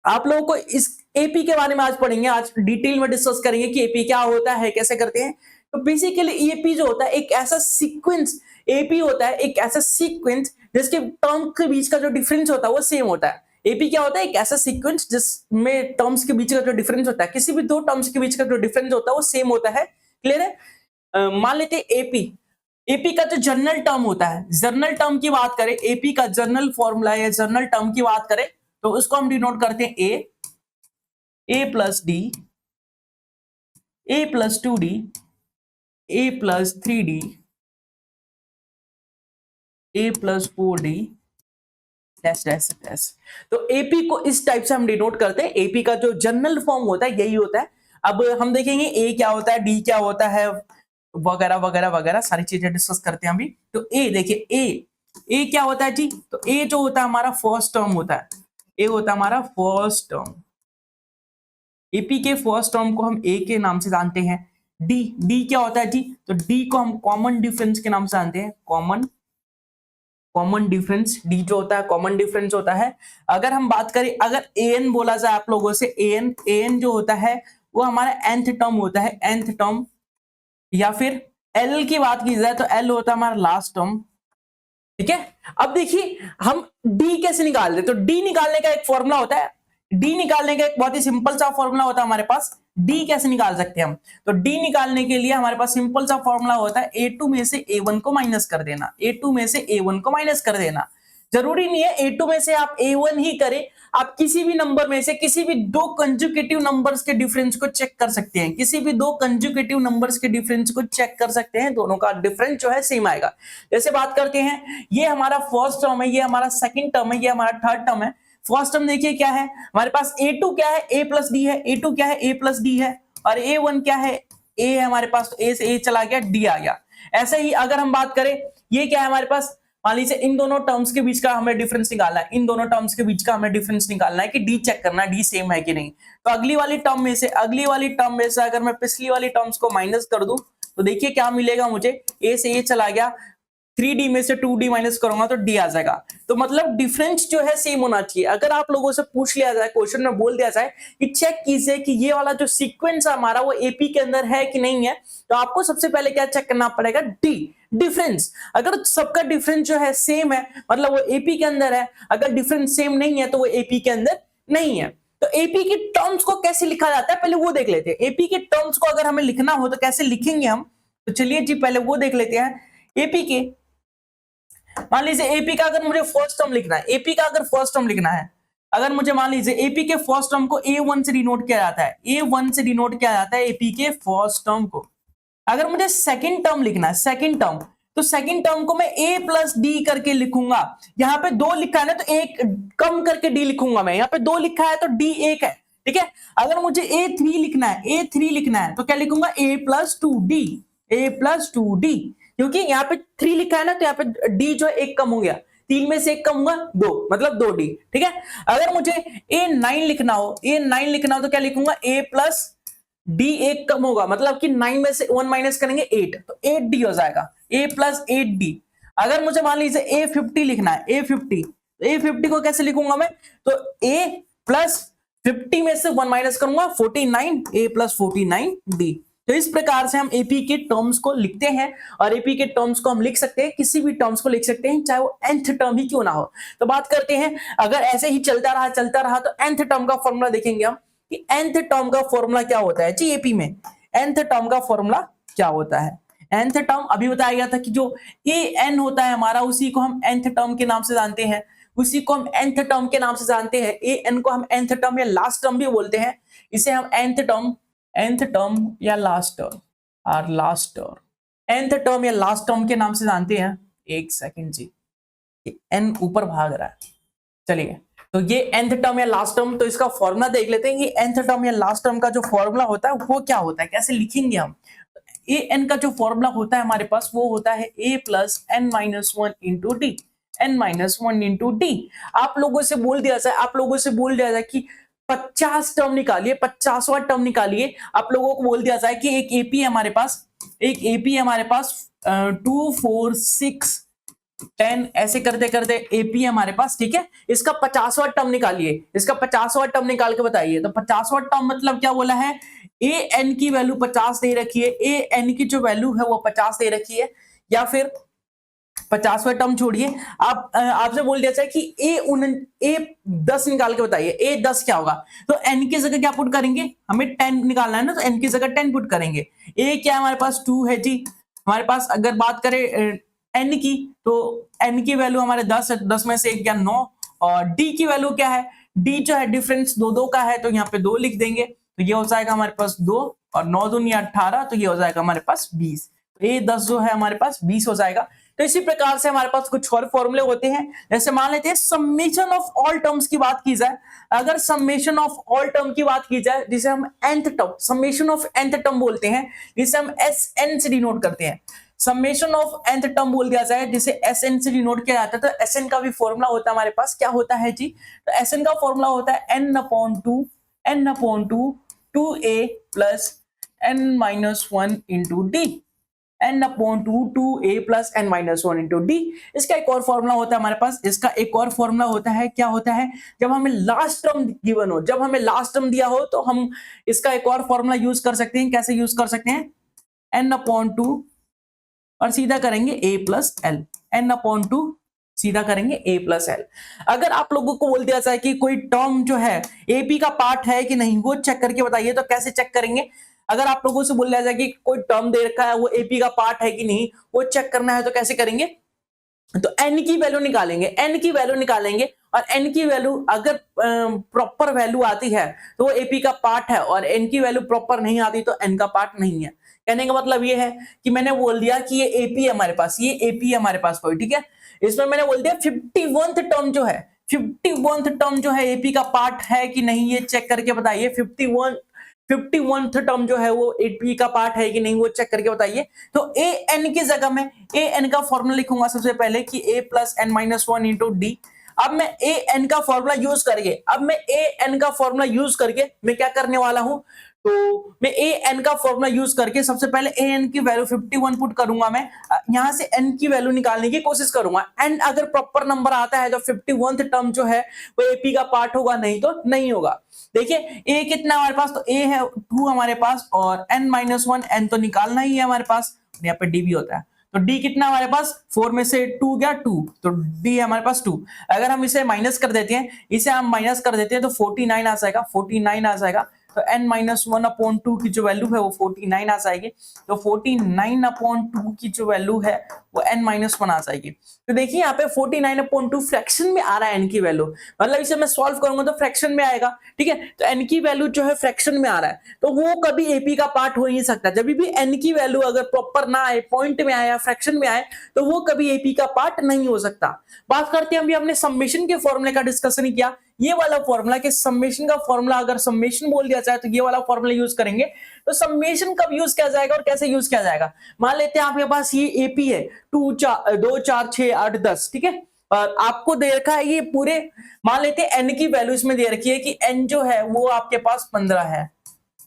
Speaker 1: आप लोगों को इस एपी के बारे में आज पढ़ेंगे, आज डिटेल में डिस्कस करेंगे कि एपी क्या होता है, कैसे करते हैं। तो बेसिकली एपी जो होता है एक ऐसा सीक्वेंस, एपी होता है एक ऐसा सीक्वेंस जिसके टर्म के बीच का जो डिफरेंस होता है वो सेम होता है। एपी क्या होता है, एक ऐसा सीक्वेंस जिसमें टर्म्स के बीच का जो डिफरेंस होता है, किसी भी दो टर्म्स के बीच का जो डिफरेंस होता है वो सेम होता है। क्लियर है? मान लेते हैं एपी, एपी का जो जनरल टर्म होता है, जनरल टर्म की बात करें, एपी का जनरल फॉर्मूला या जनरल टर्म की बात करें तो उसको हम डिनोट करते हैं a plus d, a plus 2d, a plus 3d, a plus 4d, dash dash dash. तो एपी को इस टाइप से हम डिनोट करते हैं। एपी का जो जनरल फॉर्म होता है यही होता है। अब हम देखेंगे ए क्या होता है, डी क्या होता है, वगैरह वगैरह वगैरह सारी चीजें डिस्कस करते हैं अभी। तो ए देखिए, ए क्या होता है जी, तो ए जो होता है हमारा फर्स्ट टर्म होता है, ए होता है हमारा फर्स्ट टर्म। एपी के फर्स्ट टर्म को हम ए के नाम से जानते हैं। डी क्या होता है जी, तो डी को हम कॉमन डिफरेंस के नाम से जानते हैं, कॉमन डिफरेंस। डी जो होता है कॉमन डिफरेंस होता है। अगर हम बात करें, अगर एन बोला जाए आप लोगों से, एन जो होता है वो हमारा nth टर्म होता है, nth टर्म। या फिर एल की बात की जाए तो एल होता है हमारा लास्ट टर्म। ठीक है? अब देखिए हम डी कैसे निकाल दे, तो डी निकालने का एक फॉर्मूला होता है, डी निकालने का एक बहुत ही सिंपल सा फॉर्मूला होता है हमारे पास। डी कैसे निकाल सकते हैं हम, तो डी निकालने के लिए हमारे पास सिंपल सा फॉर्मूला होता है, a2 में से a1 को माइनस कर देना, a2 में से a1 को माइनस कर देना। जरूरी नहीं है a2 में से आप a1 ही करें, आप किसी भी नंबर में से किसी भी दो कंजुकेटिव नंबर्स के डिफरेंस को चेक कर सकते हैं, किसी भी दो कंजुकेटिव नंबर्स के डिफरेंस को चेक कर सकते हैं, दोनों का डिफरेंस जो है सेम आएगा। जैसे बात करते हैं, ये हमारा फर्स्ट टर्म है, ये हमारा सेकंड टर्म है, ये हमारा थर्ड टर्म है। फर्स्ट टर्म देखिए क्या है हमारे पास, a2 क्या है, a प्लस डी है, a2 क्या है, a प्लस डी है, और a1 क्या है, a है हमारे पास, तो a से a चला गया, d आ गया। ऐसे ही अगर हम बात करें, ये क्या है हमारे पास, मान लीजिए इन दोनों टर्म्स के बीच का हमें डिफरेंस निकालना है, इन दोनों टर्म्स के बीच का हमें डिफरेंस निकालना है कि डी चेक करना है, डी सेम है कि नहीं। तो अगली वाली टर्म में से अगर मैं पिछली वाली टर्म्स को माइनस कर दूं तो देखिए क्या मिलेगा मुझे, a से a चला गया, 3d में से 2d माइनस करूंगा तो d आ जाएगा। तो मतलब डिफरेंस जो है सेम होना चाहिए। अगर आप लोगों से पूछ लिया जाए, क्वेश्चन में बोल दिया जाए कि चेक कीजिए कि ये वाला जो सीक्वेंस है हमारा वो एपी के अंदर है कि नहीं है, तो आपको सबसे पहले क्या चेक करना पड़ेगा, डी डिफरेंस। अगर सबका डिफरेंस जो है सेम है मतलब वो एपी के अंदर है, अगर डिफरेंस सेम नहीं है तो वो एपी के अंदर नहीं है। तो एपी के टर्म्स को कैसे लिखा जाता है पहले वो देख लेते हैं। एपी के टर्म्स को अगर हमें लिखना हो तो कैसे लिखेंगे हम, तो चलिए जी पहले वो देख लेते हैं। एपी के, मान लीजिए एपी का अगर मुझे फर्स्ट टर्म लिखना है, एपी का अगर फर्स्ट टर्म लिखना है, अगर मुझे मान लीजिए एपी के फर्स्ट टर्म को a1 से डिनोट किया जाता है, a1 से डिनोट किया जाता है एपी के फर्स्ट टर्म को। अगर मुझे सेकंड टर्म लिखना है, सेकंड टर्म, तो सेकंड टर्म को मैं a प्लस डी करके लिखूंगा। यहाँ पे 2 लिखा है ना तो एक कम करके d लिखूंगा मैं, यहाँ पे 2 लिखा है तो d 1 है, ठीक है। अगर मुझे A3 लिखना है, A3 लिखना है तो क्या लिखूंगा A+2D, A+2D, क्योंकि यहाँ पे 3 लिखा है ना, तो यहाँ पे D जो है एक कम हो गया, 3 में से एक कम हुआ 2, मतलब 2D, ठीक है। अगर मुझे A9 लिखना हो, A9 लिखना हो तो क्या लिखूंगा A+D, एक कम होगा, मतलब कि 9 में से 1 माइनस करेंगे 8, तो 8D हो जाएगा, A+8D। अगर मुझे मान लीजिए A50 लिखना है, A50 को कैसे लिखूंगा मैं, तो A+50 में से 1 माइनस करूंगा 49, A+49D। तो इस प्रकार से हम एपी के टर्म्स को लिखते हैं, और एपी के टर्म्स को हम लिख सकते हैं, किसी भी टर्म्स को लिख सकते हैं, चाहे वो nth टर्म ही क्यों ना हो। तो बात करते हैं, अगर ऐसे ही चलता रहा तो nth टर्म का फॉर्मूला देखेंगे हम कि nth टर्म का फॉर्मूला क्या होता है जी एपी में। nth टर्म का फॉर्मूला क्या होता है, nth टर्म अभी बताया गया था कि जो an होता है हमारा, उसी को हम nth टर्म के नाम से जानते हैं, उसी को हम nth टर्म के नाम से जानते हैं। an को हम nth टर्म या लास्ट टर्म भी बोलते हैं, इसे हम nth टर्म या लास्ट टर्म, और लास्ट टर्म, nth टर्म या लास्ट टर्म के नाम से जानते हैं। एक सेकंड जी, n ऊपर भाग रहा है, चलिए, तो ये nth टर्म या लास्ट टर्म, तो इसका फॉर्मूला देख लेते हैं। ये nth टर्म या लास्ट टर्म का जो फॉर्मूला होता है वो क्या होता है, कैसे लिखेंगे हम। an का जो फॉर्मूला होता है हमारे पास, वो होता है a+n-1 into D, n-1 into D. आप लोगों से बोल दिया जाए कि 50 टर्म निकालिए, 50वां टर्म निकालिए। आप लोगों को बोल दिया जाए कि एक एपी है हमारे पास, 2 4 6 10 ऐसे करते करते एपी है हमारे पास, ठीक है। इसका 50वां टर्म निकालिए, इसका 50वां टर्म निकाल के बताइए। तो 50वां टर्म मतलब क्या बोला है, ए एन की वैल्यू 50 दे रखी है, ए एन की जो वैल्यू है वो 50 दे रखी है, या फिर 50वां टर्म छोड़िए, आप आपसे बोल दिया जाए कि ए 10 निकाल के बताइए, ए 10 क्या होगा। तो एन की जगह क्या पुट करेंगे, हमें 10 निकालना है ना, तो एन की जगह 10 पुट करेंगे। ए क्या हमारे पास 2 है जी, हमारे पास अगर बात करें एन की, तो एन की वैल्यू हमारे 10 है, 10 में से 1 या 9। और डी की वैल्यू क्या है, डी जो है डिफरेंस 2 का है, तो यहाँ पे 2 लिख देंगे, तो ये हो जाएगा हमारे पास 2, और 9 दूनी 18, तो ये हो जाएगा हमारे पास 20। ए 10 जो है हमारे पास 20 हो जाएगा। तो इसी प्रकार से हमारे पास कुछ और फॉर्मूले होते हैं, जैसे मान लेते हैं समेशन ऑफ ऑल टर्म्स की बात की जाए। अगर समेशन ऑफ ऑल टर्म की बात की जाए, जिसे हम nth term, summation of nth term बोलते हैं, जिसे हम SN से डिनोट करते हैं। समेशन ऑफ nth टर्म बोल दिया जाए, जिसे SN से डिनोट किया जाता है, तो SN का भी फॉर्मूला होता है हमारे पास, क्या होता है जी, तो SN का फॉर्मूला होता है n/2 2a plus n-1 into d, n/2 2a plus n-1 into d। इसका एक और फॉर्मूला होता है हमारे पास, इसका एक और फॉर्मूला होता है, क्या होता है, जब हमें लास्ट टर्म गिवन हो, जब हमें लास्ट टर्म दिया हो, तो हम इसका एक और फॉर्मूला यूज कर सकते हैं। कैसे यूज कर सकते हैं, n/2 और सीधा करेंगे a plus l, n/2 सीधा करेंगे a plus l। अगर आप लोगों को बोल दिया जाए कि कोई टर्म जो है AP का पार्ट है कि नहीं, वो चेक करके बताइए, तो कैसे चेक करेंगे। अगर आप लोगों से बोल दिया जाए कि कोई टर्म दे रखा है, वो AP का पार्ट है कि नहीं, वो चेक करना है, तो कैसे करेंगे, तो n की वैल्यू निकालेंगे, और n की वैल्यू अगर प्रॉपर वैल्यू आती है तो वो AP का पार्ट है, और n की वैल्यू प्रॉपर नहीं आती तो n का पार्ट नहीं है। कहने का मतलब ये है कि मैंने बोल दिया कि ये AP है हमारे पास, ये AP है हमारे पास कोई, ठीक है। इसमें मैंने बोल दिया 51th टर्म जो है, 51th टर्म जो है AP का पार्ट है कि नहीं, ये चेक करके बताइए। 51th टर्म जो है वो AP का पार्ट है कि नहीं, वो चेक करके बताइए। तो an की जगह में an का फॉर्मूला लिखूंगा सबसे पहले कि a plus n-1 into d। अब मैं an का फॉर्मूला यूज करके मैं क्या करने वाला हूं, तो मैं an का फॉर्मूला यूज करके सबसे पहले an की वैल्यू 51 पुट करूंगा। मैं यहां से n की वैल्यू निकालने की कोशिश करूंगा। n अगर प्रॉपर नंबर आता है तो 51th टर्म जो है वो AP का पार्ट होगा, नहीं तो नहीं होगा। देखिए a कितना हमारे पास, तो a है 2 हमारे पास, और n-1 n तो निकालना ही है हमारे पास, यहाँ पे d भी होता है। तो d कितना हमारे पास, 4 में से 2 गया 2, तो d है हमारे पास 2। अगर हम इसे माइनस कर देते हैं, तो 49 आ जाएगा, तो n-1/2 की जो वैल्यू है वो 49 आ जाएगी। तो 49/2 की जो वैल्यू है वो n-1 आ जाएगी। तो देखिए यहाँ पे 49/2 फ्रैक्शन में आ रहा है n की वैल्यू, मतलब इसे मैं सॉल्व करूंगा तो फ्रैक्शन में आएगा, ठीक है। तो n की वैल्यू जो है फ्रैक्शन में आ रहा है, तो वो कभी AP का पार्ट हो ही नहीं सकता। जब भी n की वैल्यू अगर प्रॉपर ना आए, पॉइंट में आए या फ्रैक्शन में आए, तो वो कभी AP का पार्ट नहीं हो सकता। बात करते हैं, अभी हमने समेशन के फॉर्मूले का डिस्कशन किया ये वाला फॉर्मूला कि समेशन का फॉर्मूला अगर समेशन बोल दिया जाए तो ये वाला फॉर्मूला यूज करेंगे। तो समेशन कब यूज किया जाएगा और कैसे यूज किया जाएगा? मान लेते हैं आपके पास ये एपी है 2 4 6 8 10, ठीक है, और आपको दे रखा है ये पूरे, मान लेते हैं एन की वैल्यू इसमें दे रखी है कि एन जो है वो आपके पास 15 है,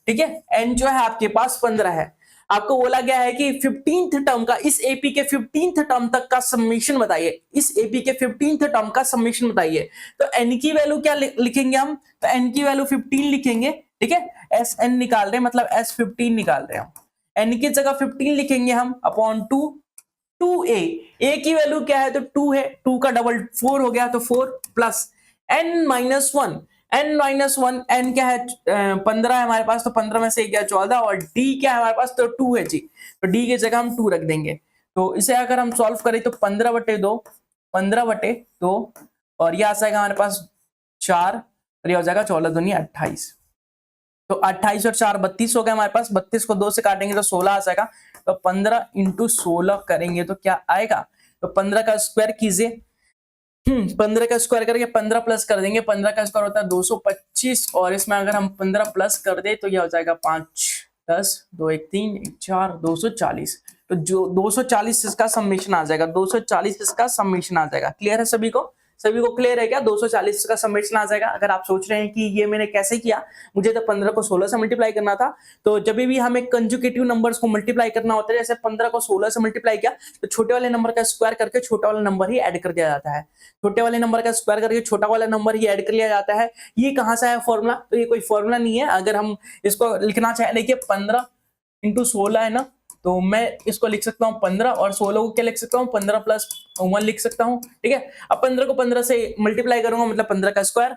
Speaker 1: ठीक है, एन जो है आपके पास 15 है। आपको बोला गया है कि 15th टर्म का, इस एपी के 15th टर्म तक का समेशन बताइए, इस एपी के 15th टर्म का समेशन बताइए। तो एन की वैल्यू क्या लिखेंगे हम? तो एन की वैल्यू 15 लिखेंगे, ठीक है, एस एन निकाल रहे हैं, मतलब एस 15 निकाल रहे हैं, एन की जगह 15 लिखेंगे हम अपॉन 2 ए की वैल्यू क्या है? तो 2 है, 2 का डबल 4 हो गया, तो 4 plus n minus one, n क्या है 15 है हमारे पास, तो 15 में से गया 14, और डी क्या है हमारे पास? तो 2 है जी, तो डी की जगह हम 2 रख देंगे। तो इसे अगर हम सॉल्व करें तो 15/2 और ये आ जाएगा हमारे पास 4, और ये हो जाएगा 14 दूनी 28, तो 28 और 4 32 हो गया हमारे पास, 32 को 2 से काटेंगे तो 16 आ जाएगा। तो 15 × 16 करेंगे तो क्या आएगा? तो 15 का स्क्वायर कीजिए, 15 का स्क्वायर करके 15 प्लस कर देंगे, 15 का स्क्वायर होता है 225, और इसमें अगर हम 15 प्लस कर दे तो यह हो जाएगा 5 10 2 1 3 1 4 240। तो जो 240 इसका समेशन आ जाएगा, 240 इसका समेशन आ जाएगा। क्लियर है सभी को? सभी को क्लियर है क्या? 240 का समेशन आ जाएगा। अगर आप सोच रहे हैं कि ये मैंने कैसे किया, मुझे तो 15 को 16 से मल्टीप्लाई करना था, तो जब भी हमें कंजुगेटिव नंबर्स को मल्टीप्लाई करना होता है, जैसे 15 को 16 से मल्टीप्लाई किया तो छोटे वाले नंबर का स्क्वायर करके छोटा वाला नंबर ही ऐड कर दिया जाता है, छोटे वाले नंबर का स्क्वायर करके छोटा वाला नंबर ही ऐड कर लिया जाता है। ये कहां से है फॉर्मूला? तो ये कोई फॉर्मूला नहीं है। अगर हम इसको लिखना चाहे, देखिए 15 × 16 है ना, तो मैं इसको लिख सकता हूँ 15, और 16 को क्या लिख सकता हूँ? 15 + 1 लिख सकता हूँ, ठीक है। अब 15 को 15 से मल्टीप्लाई करूंगा, मतलब 15 का स्क्वायर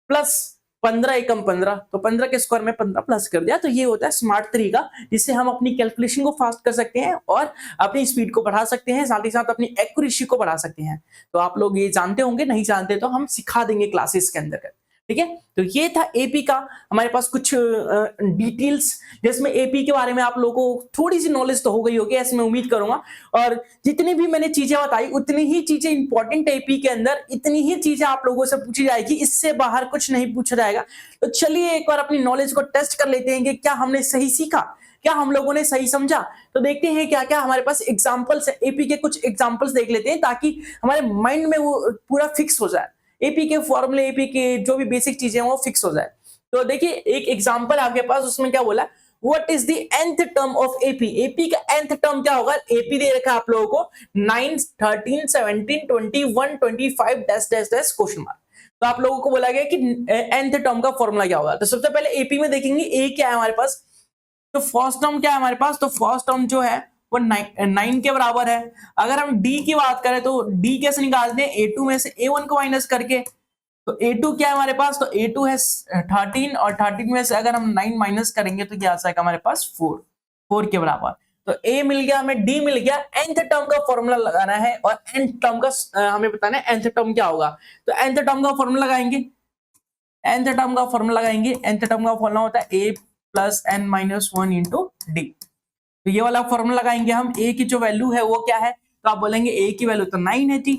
Speaker 1: प्लस 15 एकम 15, तो 15 के स्क्वायर में 15 प्लस कर दिया। तो ये होता है स्मार्ट तरीका, जिससे हम अपनी कैलकुलेशन को फास्ट कर सकते हैं और अपनी स्पीड को बढ़ा सकते हैं, साथ ही साथ अपनी एक्यूरेसी को बढ़ा सकते हैं। तो आप लोग ये जानते होंगे, नहीं जानते तो हम सिखा देंगे क्लासेस के अंदर, ठीक है। तो ये था एपी का हमारे पास कुछ डिटेल्स, जिसमें एपी के बारे में आप लोगों को थोड़ी सी नॉलेज तो हो गई होगी, ऐसे मैं उम्मीद करूंगा। और जितनी भी मैंने चीजें बताई उतनी ही चीजें इंपॉर्टेंट एपी के अंदर, इतनी ही चीजें आप लोगों से पूछी जाएगी, इससे बाहर कुछ नहीं पूछा जाएगा। तो चलिए एक बार अपनी नॉलेज को टेस्ट कर लेते हैं कि क्या हमने सही सीखा, क्या हम लोगों ने सही समझा। तो देखते हैं क्या क्या हमारे पास एग्जाम्पल्स है, एपी के कुछ एग्जाम्पल्स देख लेते हैं, ताकि हमारे माइंड में वो पूरा फिक्स हो जाए, एपी के फॉर्मूले, एपी के जो भी बेसिक चीजें हैं वो फिक्स हो जाए। तो देखिए एक एग्जांपल आपके पास, उसमें क्या बोला, what is the nth term of AP? AP का nth टर्म क्या होगा? एपी दे रखा है आप लोगों को 9 13 17 21 25 dash dash dash question mark. तो आप लोगों को बोला गया कि nth टर्म का फॉर्मूला क्या होगा। तो सबसे पहले एपी में देखेंगे ए क्या है हमारे पास। तो फर्स्ट टर्म क्या है हमारे पास? तो फर्स्ट टर्म जो है वो 9 के बराबर है। अगर हम डी की बात करें तो डी कैसे निकालते हैं? a2 में से a1 को माइनस करके। तो a2 क्या है हमारे पास? तो a2 है 13, और 13 में से अगर हम 9 माइनस करेंगे तो क्या आ जाएगा हमारे पास? 4 के बराबर। तो a मिल गया हमें, d मिल गया। nth टर्म का फॉर्मूला लगाना है, और nth टर्म का हमें बताना है nth टर्म क्या होगा। तो nth टर्म का फॉर्मूला लगाएंगे, nth टर्म का फॉर्मूला लगाएंगे। nth टर्म का फॉर्मूला होता है a + n-1 × d। तो ये वाला फॉर्मूला लगाएंगे हम। a की जो वैल्यू है वो क्या है? तो आप बोलेंगे a की वैल्यू तो 9 है थी,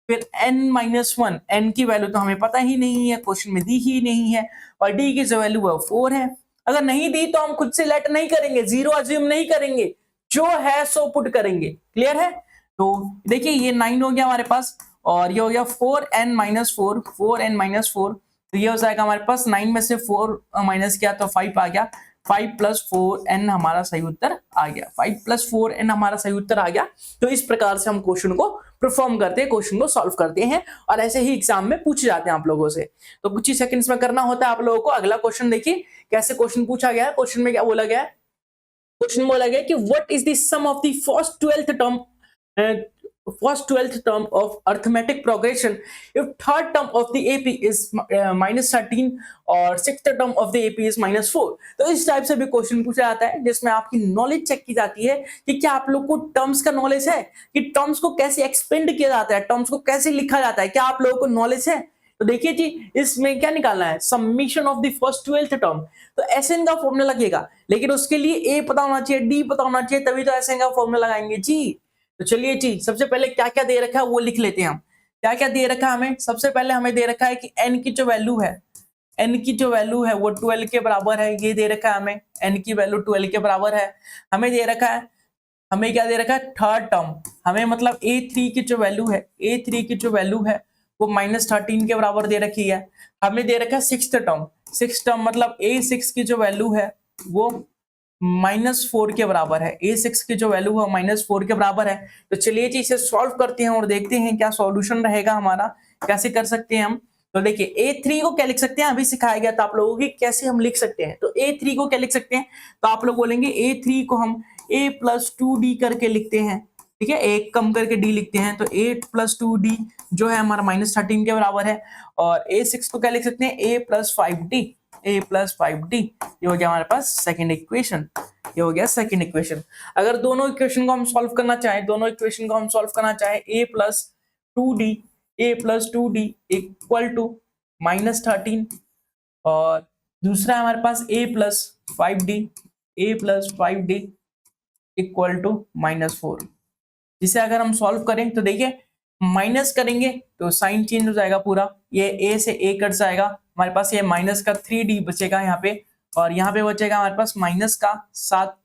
Speaker 1: फिर n-1, n की वैल्यू तो हमें पता ही नहीं है, क्वेश्चन में दी ही नहीं है, और d की जो वैल्यू है 4 है। अगर नहीं दी तो हम खुद से लेट नहीं करेंगे, जीरो अज्यूम नहीं करेंगे, जो है सो पुट करेंगे। क्लियर है? तो देखिए ये 9 हो गया हमारे पास, और ये हो गया 4n-4, 4n-4। तो ये हो जाएगा हमारे पास 9 में से 4 माइनस किया तो 5 आ गया। 5 + 4n हमारा सही उत्तर आ गया। 5 + 4n हमारा सही उत्तर आ गया। तो इस प्रकार से हम क्वेश्चन को परफॉर्म करते हैं, क्वेश्चन को सॉल्व करते हैं, और ऐसे ही एग्जाम में पूछे जाते हैं आप लोगों से। तो कुछ ही सेकंड्स में करना होता है आप लोगों को। अगला क्वेश्चन देखिए कैसे क्वेश्चन पूछा गया है। क्वेश्चन में क्या बोला गया है? क्वेश्चन बोला गया कि what is the sum of the first 12th term of arithmetic progression if third term of the AP is -13 और sixth term of the AP is -4। तो इस टाइप से भी क्वेश्चन पूछा जाता है, जिसमें आपकी नॉलेज चेक की जाती है कि क्या आप लोग को टर्म्स का नॉलेज है, कि टर्म्स को कैसे एक्सपेंड किया जाता है, टर्म्स को कैसे लिखा जाता है, क्या आप लोगों को नॉलेज है। तो देखिए जी, इसमें क्या निकालना है? Summation of the first 12th term. तो एसएन का फॉर्मूला लगेगा, लेकिन उसके लिए ए पता होना चाहिए, डी पता होना चाहिए, तभी तो एसएन का फॉर्मूला लगाएंगे जी। तो चलिए जी, सबसे पहले क्या क्या दे रखा है वो लिख लेते हैं हम। क्या क्या दे रखा है हमें, सबसे पहले हमें दे रखा है कि n की जो वैल्यू है, n की जो वैल्यू है वो 12 के बराबर है, ये दे रखा है हमें, n की वैल्यू 12 के बराबर है। हमें दे रखा है, हमें क्या दे रखा है, थर्ड टर्म, हमें मतलब a3 की जो वैल्यू है, a3 की जो वैल्यू है वो -13 के बराबर दे रखी है। हमें दे रखा है सिक्स टर्म मतलब a6 की जो वैल्यू है वो -4 के बराबर है, a6 की जो वैल्यू है -4 के बराबर है। तो चलिए जी इसे सॉल्व करते हैं और देखते हैं क्या सॉल्यूशन रहेगा हमारा, कैसे कर सकते हैं हम। तो देखिए a3 को क्या लिख सकते हैं, अभी सिखाया गया था आप लोगों को कैसे हम लिख सकते हैं। तो a3 को क्या लिख सकते हैं, तो आप लोग बोलेंगे a3 को हम a+2d करके लिखते हैं, ठीक है, एक कम करके d लिखते हैं, तो a+2d जो है हमारा -13 के बराबर है। और a6 को क्या लिख सकते हैं, a+5d, a+5d, ये हो गया हमारे पास सेकंड इक्वेशन, ये हो गया सेकंड इक्वेशन। अगर दोनों इक्वेशन को हम सॉल्व करना चाहें, a+2d इक्वल टू -13, और दूसरा हमारे पास a+5d इक्वल टू -4, जिसे अगर हम सॉल्व करें तो देखिए माइनस करेंगे तो साइन चेंज हो जाएगा पूरा, ये a से a कट जाएगा, हमारे पास ये माइनस का 3d बचेगा यहाँ पे, और यहाँ पे बचेगा हमारे पास माइनस का 7,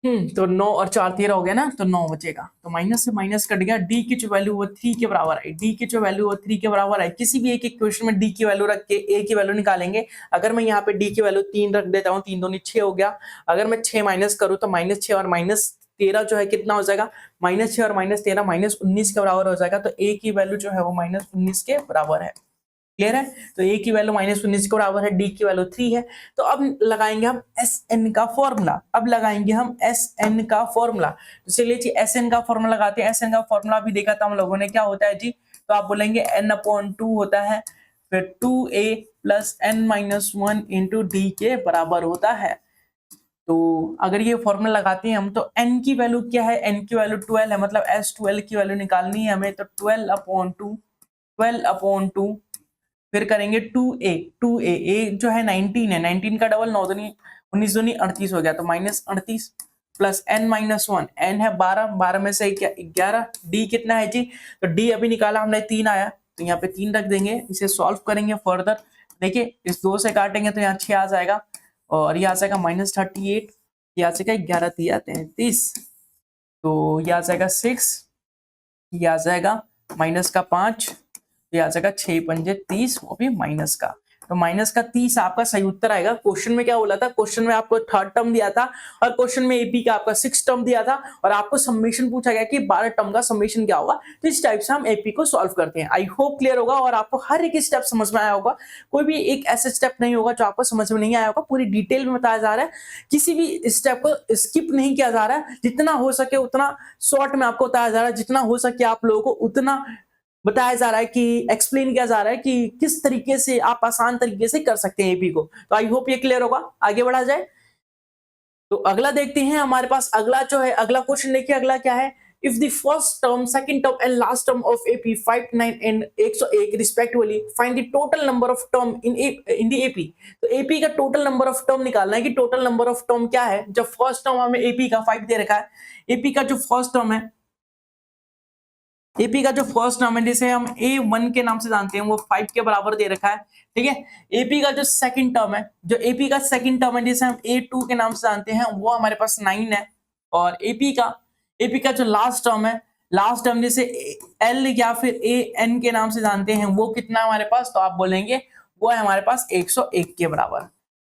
Speaker 1: तो 9 और 4 13 हो गया ना, तो 9 बचेगा, तो माइनस से माइनस कट गया, d की जो वैल्यू वो 3 के बराबर आई, d की जो वैल्यू वो 3 के बराबर आई। किसी भी एक इक्वेशन में d की वैल्यू रख के a की वैल्यू निकालेंगे। अगर मैं यहाँ पे d की वैल्यू 3 रख देता हूँ, 3 दूनी 6 हो गया, अगर मैं 6 माइनस करूँ तो -6 और -13 जो है कितना हो जाएगा, -6 और -13 -19 के बराबर हो जाएगा। तो a की वैल्यू जो है वो -19 के बराबर है, क्लियर है। तो a की वैल्यू -19 के बराबर है, d की वैल्यू 3 है। तो अब लगाएंगे हम Sn का फॉर्मूला, अब लगाएंगे हम Sn का फॉर्मूला। तो चलिए जी Sn का फॉर्मूला लगाते हैं। Sn का फॉर्मूला भी देखा था हम लोगों ने, क्या होता है जी, तो आप बोलेंगे n/2 होता है, फिर 2a + n-1 इंटू d के बराबर होता है। तो अगर ये फॉर्मूला लगाते हैं हम, तो n की वैल्यू क्या है, n की वैल्यू 12 है, मतलब S12 की वैल्यू निकालनी है हमें, तो 12/2 फिर करेंगे 2a जो है 19 है, 19 का डबल 9 दूनी 19 दूनी 38 हो गया, तो -38 प्लस n-1, n है 12, 12 में से क्या 11, d कितना है जी, तो d अभी निकाला हमने 3 आया, तो यहाँ पे 3 रख देंगे, इसे सॉल्व करेंगे फर्दर। देखिए इस 2 से काटेंगे तो यहाँ 6 आ जाएगा, और ये आ जाएगा -38, ये आ जाएगा 11 3 33, तो ये आ जाएगा 6, ये आ जाएगा माइनस का 5, ये आ जाएगा 6 पंजे 30, वो भी माइनस का, तो माइनस का 30 आपका सही उत्तर आएगा। क्वेश्चन में क्या बोला था, क्वेश्चन में आपको थर्ड टर्म दिया था, और क्वेश्चन में एपी का आपका 6 टर्म दिया था, और आपको समेशन पूछा गया कि 12 टर्म का समेशन क्या होगा। तो इस टाइप से हम एपी को सॉल्व करते हैं। आई होप क्लियर होगा और आपको हर एक स्टेप समझ में आया होगा, कोई भी एक ऐसा स्टेप नहीं होगा जो आपको समझ में नहीं आया होगा, पूरी डिटेल में बताया जा रहा है, किसी भी स्टेप को स्किप नहीं किया जा रहा है, जितना हो सके उतना शॉर्ट में आपको बताया जा रहा है, जितना हो सके आप लोगों को उतना बताया जा रहा है, कि एक्सप्लेन किया जा रहा है कि किस तरीके से आप आसान तरीके से कर सकते हैं एपी को। तो आई होप ये क्लियर होगा। आगे बढ़ा जाए, तो अगला देखते हैं हमारे पास, अगला जो है अगला क्वेश्चन देखिए, अगला क्या है, if the first term, second term and last term of AP 5, 9 and 101 respectively, find the total number of term in the AP। तो AP का टोटल नंबर ऑफ टर्म निकालना है कि टोटल नंबर ऑफ टर्म क्या है। जब first term हमें AP का 5 दे रखा है, AP का जो फर्स्ट टर्म है, एपी का जो फर्स्ट टर्म है जिसे हम A1 के नाम से जानते हैं, वो 5 के बराबर दे रखा है, ठीक है। एपी का जो सेकंड टर्म है, जो एपी का सेकंड टर्म है जिसे हम A2 के नाम से जानते हैं, वो हमारे पास 9 है। और एपी का जो लास्ट टर्म है, लास्ट टर्म जिसे L या फिर AN के नाम से जानते हैं, वो कितना हमारे पास, तो आप बोलेंगे वो है हमारे पास 101 के बराबर।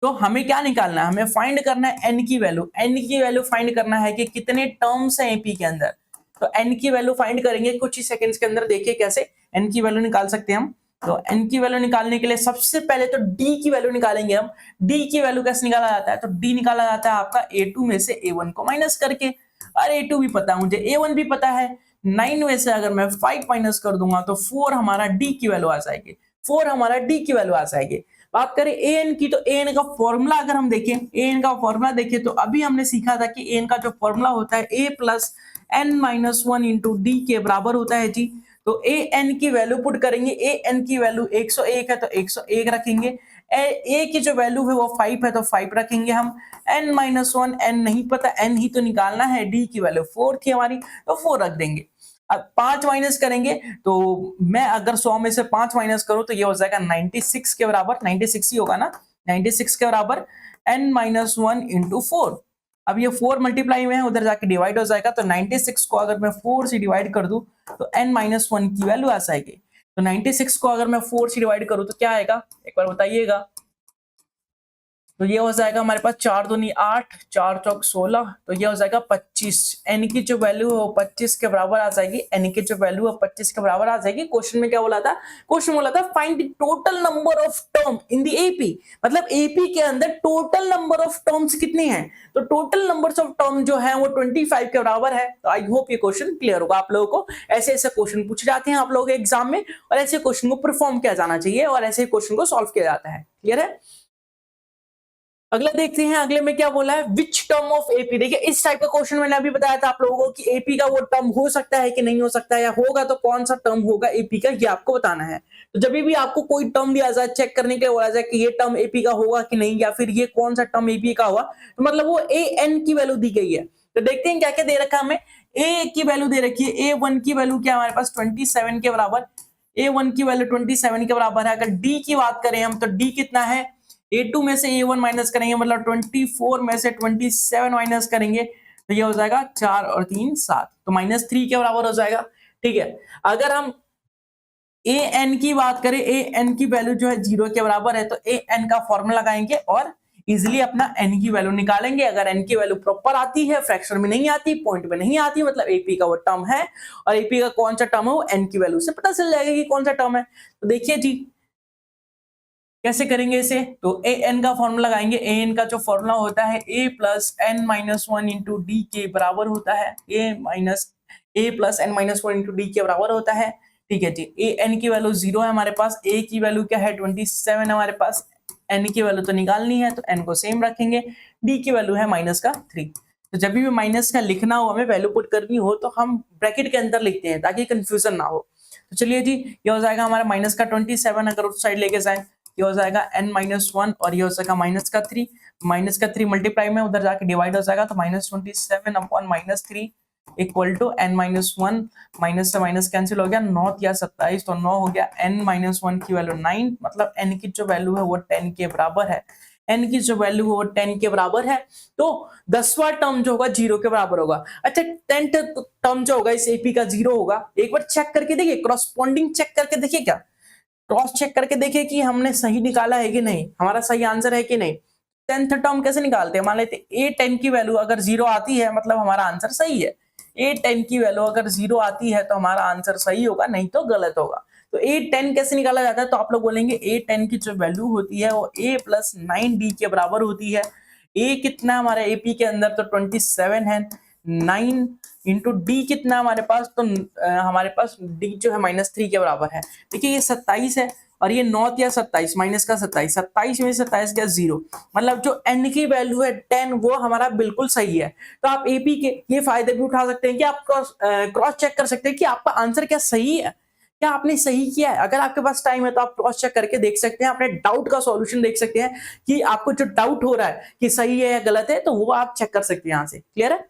Speaker 1: तो हमें क्या निकालना है, हमें फाइंड करना है n की वैल्यू फाइंड करना है कि कितने टर्म्स हैं एपी के अंदर। तो n की वैल्यू फाइंड करेंगे कुछ ही सेकंड्स के अंदर। देखिए कैसे n की वैल्यू निकाल सकते हैं हम। तो n की वैल्यू निकालने के लिए सबसे पहले तो d की वैल्यू निकालेंगे हम। d की वैल्यू कैसे निकाला जाता है, तो d निकाला जाता है आपका a2 में से a1 को माइनस करके। और a2 भी पता है मुझे, a1 भी पता है। 9 में से अगर मैं 5 माइनस कर दूंगा तो 4 हमारा d की वैल्यू आ जाएगी, 4 हमारा d की वैल्यू आ जाएगी। बात करें an की, तो an का फॉर्मूला अगर हम देखें, an का फॉर्मूला देखें तो अभी हमने सीखा था कि an का जो फॉर्मूला होता है a plus n-1 into d के बराबर होता है जी। तो an की वैल्यू पुट करेंगे, an की वैल्यू 101 है तो 101 रखेंगे, a की जो वैल्यू है वो 5 है तो 5 रखेंगे हम, n-1 n नहीं पता, n ही तो निकालना है, d की वैल्यू 4 थी हमारी तो 4 रख देंगे। अब 5 माइनस करेंगे तो मैं अगर 100 में से 5 माइनस करूं तो ये हो जाएगा 96 के बराबर, 96 ही होगा ना, 96 के बराबर n माइनस 1 इंटू 4। अब ये 4 मल्टीप्लाई में है, उधर जाके डिवाइड हो जाएगा, तो 96 को अगर मैं 4 से डिवाइड कर दूं तो n माइनस 1 की वैल्यू आ जाएगी। तो 96 को अगर मैं 4 से डिवाइड करूं तो क्या आएगा, एक बार बताइएगा। तो ये हो जाएगा हमारे पास 4 दूनी 8, 4 चौक 16, तो ये हो जाएगा 25। n की जो वैल्यू है वो 25 के बराबर आ जाएगी, n की जो वैल्यू है 25 के बराबर आ जाएगी। क्वेश्चन में क्या बोला था, क्वेश्चन बोला था find the total number of term in the AP, मतलब एपी के अंदर टोटल नंबर ऑफ टर्म्स कितनी हैं, तो टोटल नंबर्स ऑफ टर्म जो है वो 25 के बराबर है। तो आई होप ये क्वेश्चन क्लियर होगा आप लोगों को। ऐसे ऐसे क्वेश्चन पूछे जाते हैं आप लोगों के एग्जाम में, और ऐसे क्वेश्चन को परफॉर्म किया जाना चाहिए, और ऐसे क्वेश्चन को सॉल्व किया जाता है। क्लियर है। अगला देखते हैं, अगले में क्या बोला है, विच टर्म ऑफ एपी। देखिए इस टाइप का क्वेश्चन मैंने अभी बताया था आप लोगों को कि एपी का वो टर्म हो सकता है कि नहीं हो सकता है, या होगा तो कौन सा टर्म होगा एपी का, ये आपको बताना है। तो जब भी आपको कोई टर्म दिया जाए, चेक करने के लिए बोला जाए कि ये टर्म एपी का होगा कि नहीं, या फिर ये कौन सा टर्म एपी का होगा, तो मतलब वो ए एन की वैल्यू दी गई है। तो देखते हैं क्या क्या दे रखा है हमें। ए की वैल्यू दे रखी है, A1 की वैल्यू क्या हमारे पास 27 के बराबर, A1 की वैल्यू 27 के बराबर है। अगर डी की बात करें हम तो डी कितना है, A2 में से A1 माइनस करेंगे, मतलब 24 में से 27 माइनस करेंगे तो ये हो जाएगा 4 और 3 7, तो -3 के बराबर हो जाएगा। ठीक है, अगर हम an की बात करें, an की वैल्यू जो है 0 के बराबर है, तो an का फॉर्मूला लगाएंगे और इजिली अपना n की वैल्यू निकालेंगे। अगर n की वैल्यू प्रॉपर आती है, फ्रैक्शन में नहीं आती, पॉइंट में नहीं आती, मतलब एपी का वो टर्म है, और एपी का कौन सा टर्म है वो n की वैल्यू से पता चल जाएगा कि कौन सा टर्म है। तो देखिए जी कैसे करेंगे इसे, तो ए एन का फॉर्मूला लगाएंगे। ए एन का जो फॉर्मूला होता है a plus n minus 1 into d के बराबर होता है, a plus n minus 1 into d के बराबर होता है। ठीक है जी, ए एन की वैल्यू 0 है हमारे पास, ए की वैल्यू क्या है 27 है हमारे पास, एन की वैल्यू तो निकालनी है तो एन को सेम रखेंगे, डी की वैल्यू है -3। तो जब भी माइनस का लिखना हो, हमें वैल्यू पुट करनी हो, तो हम ब्रैकेट के अंदर लिखते हैं ताकि कंफ्यूजन ना हो। तो चलिए जी, ये हो जाएगा हमारा -27, अगर उस साइड लेके जाए ये हो जाएगा n-1, और ये हो जाएगा -3 मल्टीप्लाई में उधर जाके डिवाइड हो जाएगा, तो -27 upon -3 equal to n-1, minus से माइनस कैंसिल हो गया, 9 या 27, तो 9 हो गया, n-1 की वैल्यू 9, मतलब n की जो वैल्यू है वो 10 के बराबर है। n की जो वैल्यू है वो 10 के बराबर है, तो 10वां टर्म जो होगा 0 के बराबर होगा। अच्छा 10th टर्म जो होगा इस एपी का 0 होगा, एक बार चेक करके देखिए, क्रॉसपोंडिंग चेक करके देखिए, क्या क्रॉस चेक करके देखिए कि हमने सही निकाला है कि नहीं, हमारा सही आंसर है कि नहीं। 10th टर्म कैसे निकालते हैं, मान लेते हैं a10 की वैल्यू अगर 0 आती है मतलब हमारा आंसर सही है, a10 की वैल्यू अगर 0 आती है तो हमारा आंसर सही होगा, नहीं तो गलत होगा। तो a10 कैसे निकाला जाता है, तो आप लोग बोलेंगे a10 की जो वैल्यू होती है वो a प्लस 9d के बराबर होती है। a कितना हमारे एपी के अंदर, तो 27 है, 9 इंटू डी कितना हमारे पास, तो हमारे पास डी जो है -3 के बराबर है। देखिए ये 27 है और ये 9 या 27, माइनस का 27, 27 में 27 क्या 0, मतलब जो n की वैल्यू है 10 वो हमारा बिल्कुल सही है। तो आप एपी के ये फायदे भी उठा सकते हैं कि आप क्रॉस चेक कर सकते हैं कि आपका आंसर क्या सही है, क्या आपने सही किया है। अगर आपके पास टाइम है तो आप क्रॉस चेक करके देख सकते हैं, अपने डाउट का सॉल्यूशन देख सकते हैं कि आपको जो डाउट हो रहा है कि सही है या गलत है, तो वो आप चेक कर सकते हैं यहाँ से। क्लियर है।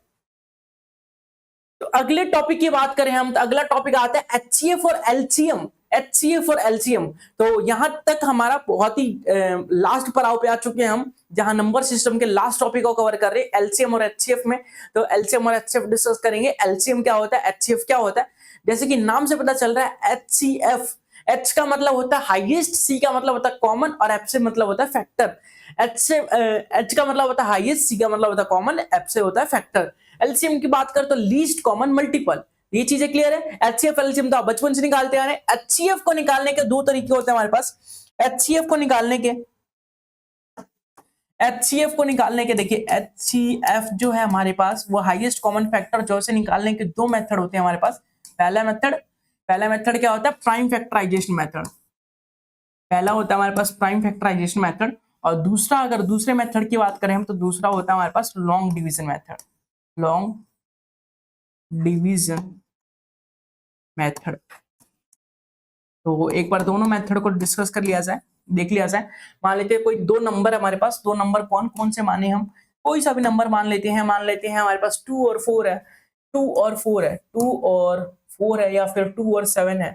Speaker 1: तो अगले टॉपिक की बात करें हम, तो अगला टॉपिक आता है HCF और LCM। HCF और LCM, तो यहां तक हमारा बहुत ही लास्ट पड़ाव पे आ चुके हैं हम, जहां नंबर सिस्टम के लास्ट टॉपिक को कवर कर रहे हैं LCM और HCF में। तो LCM और HCF डिस्कस करेंगे। LCM क्या होता है, HCF क्या होता है, जैसे कि नाम से पता चल रहा है HCF, H का मतलब होता है हाईएस्ट, C का मतलब होता है कॉमन, और F से मतलब होता है फैक्टर। H का मतलब होता है हाईएस्ट, C का मतलब होता है कॉमन, F से होता है फैक्टर। एलसीएम की बात करें तो लीस्ट कॉमन मल्टीपल, ये चीजें क्लियर है। एचसीएफ एलसीएम तो आप बचपन से निकालते आ रहे हैं। एचसीएफ को निकालने के दो तरीके होते हैं हमारे पास। एचसीएफ को निकालने के देखिए, एचसीएफ जो है हमारे पास वो हाईएस्ट कॉमन फैक्टर जो से निकालने के दो मेथड होते हैं हमारे पास। पहला मेथड क्या होता है, प्राइम फैक्टराइजेशन मेथड। पहला होता है हमारे पास प्राइम फैक्टराइजेशन मेथड, और दूसरा अगर दूसरे मेथड की बात करें हम तो दूसरा होता है हमारे पास long division method. Long division method, तो एक बार दोनों मेथड को डिस्कस कर लिया जाए, देख लिया जाए। मान लेते हैं कोई दो नंबर है हमारे पास, दो नंबर कौन कौन से माने हम, कोई सा भी नंबर मान लेते हैं हमारे पास 2 और 4 है। 2 और 4 है, 2 और 4 है, या फिर 2 और 7 है,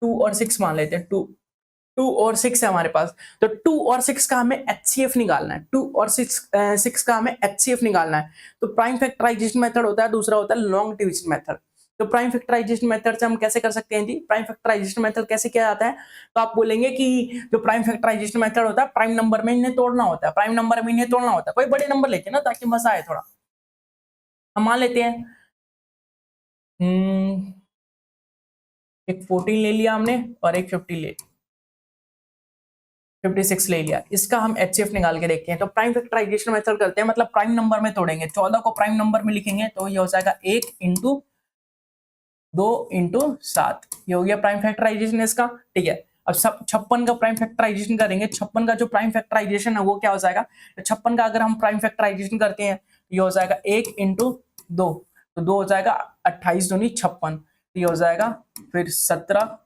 Speaker 1: 2 और 6 मान लेते हैं, 2 और 6 है हमारे पास। तो 2 और 6 का हमें एचसीएफ निकालना है, 2 और 6 का हमें एचसीएफ निकालना है। तो प्राइम फैक्टराइजेशन मेथड होता है, दूसरा होता है लॉन्ग डिवीजन मेथड। तो प्राइम फैक्टराइजेशन मेथड से हम कैसे कर सकते हैं जी? प्राइम फैक्टराइजेशन मेथड कैसे किया जाता है? तो आप बोलेंगे कि जो प्राइम फैक्टराइजेशन मेथड होता है, प्राइम नंबर में इन्हें तोड़ना होता है, प्राइम नंबर में इन्हें तोड़ना होता है। कोई बड़े नंबर लेके ना, ताकि मजा आए थोड़ा। हम मान लेते हैं एक 14 ले लिया हमने और एक 50 ले 56 ले लिया। इसका हम एचसीएफ निकाल के देखते हैं। तो प्राइम फैक्टराइजेशन मेथड करते हैं, मतलब प्राइम नंबर में तोड़ेंगे। 14 को प्राइम नंबर में लिखेंगे तो ये हो जाएगा 1 इंटू 2 इंटू 7, ये हो गया प्राइम फैक्टराइजेशन इसका। ठीक है, अब सब 56 का प्राइम फैक्टराइजेशन करेंगे। 56 का जो प्राइम फैक्टराइजेशन है वो क्या हो जाएगा? तो 56 का अगर हम प्राइम फैक्टराइजेशन करते हैं तो ये हो जाएगा 1 इंटू 2, तो 2 हो जाएगा 28 दूनी 56, ये हो जाएगा फिर 17,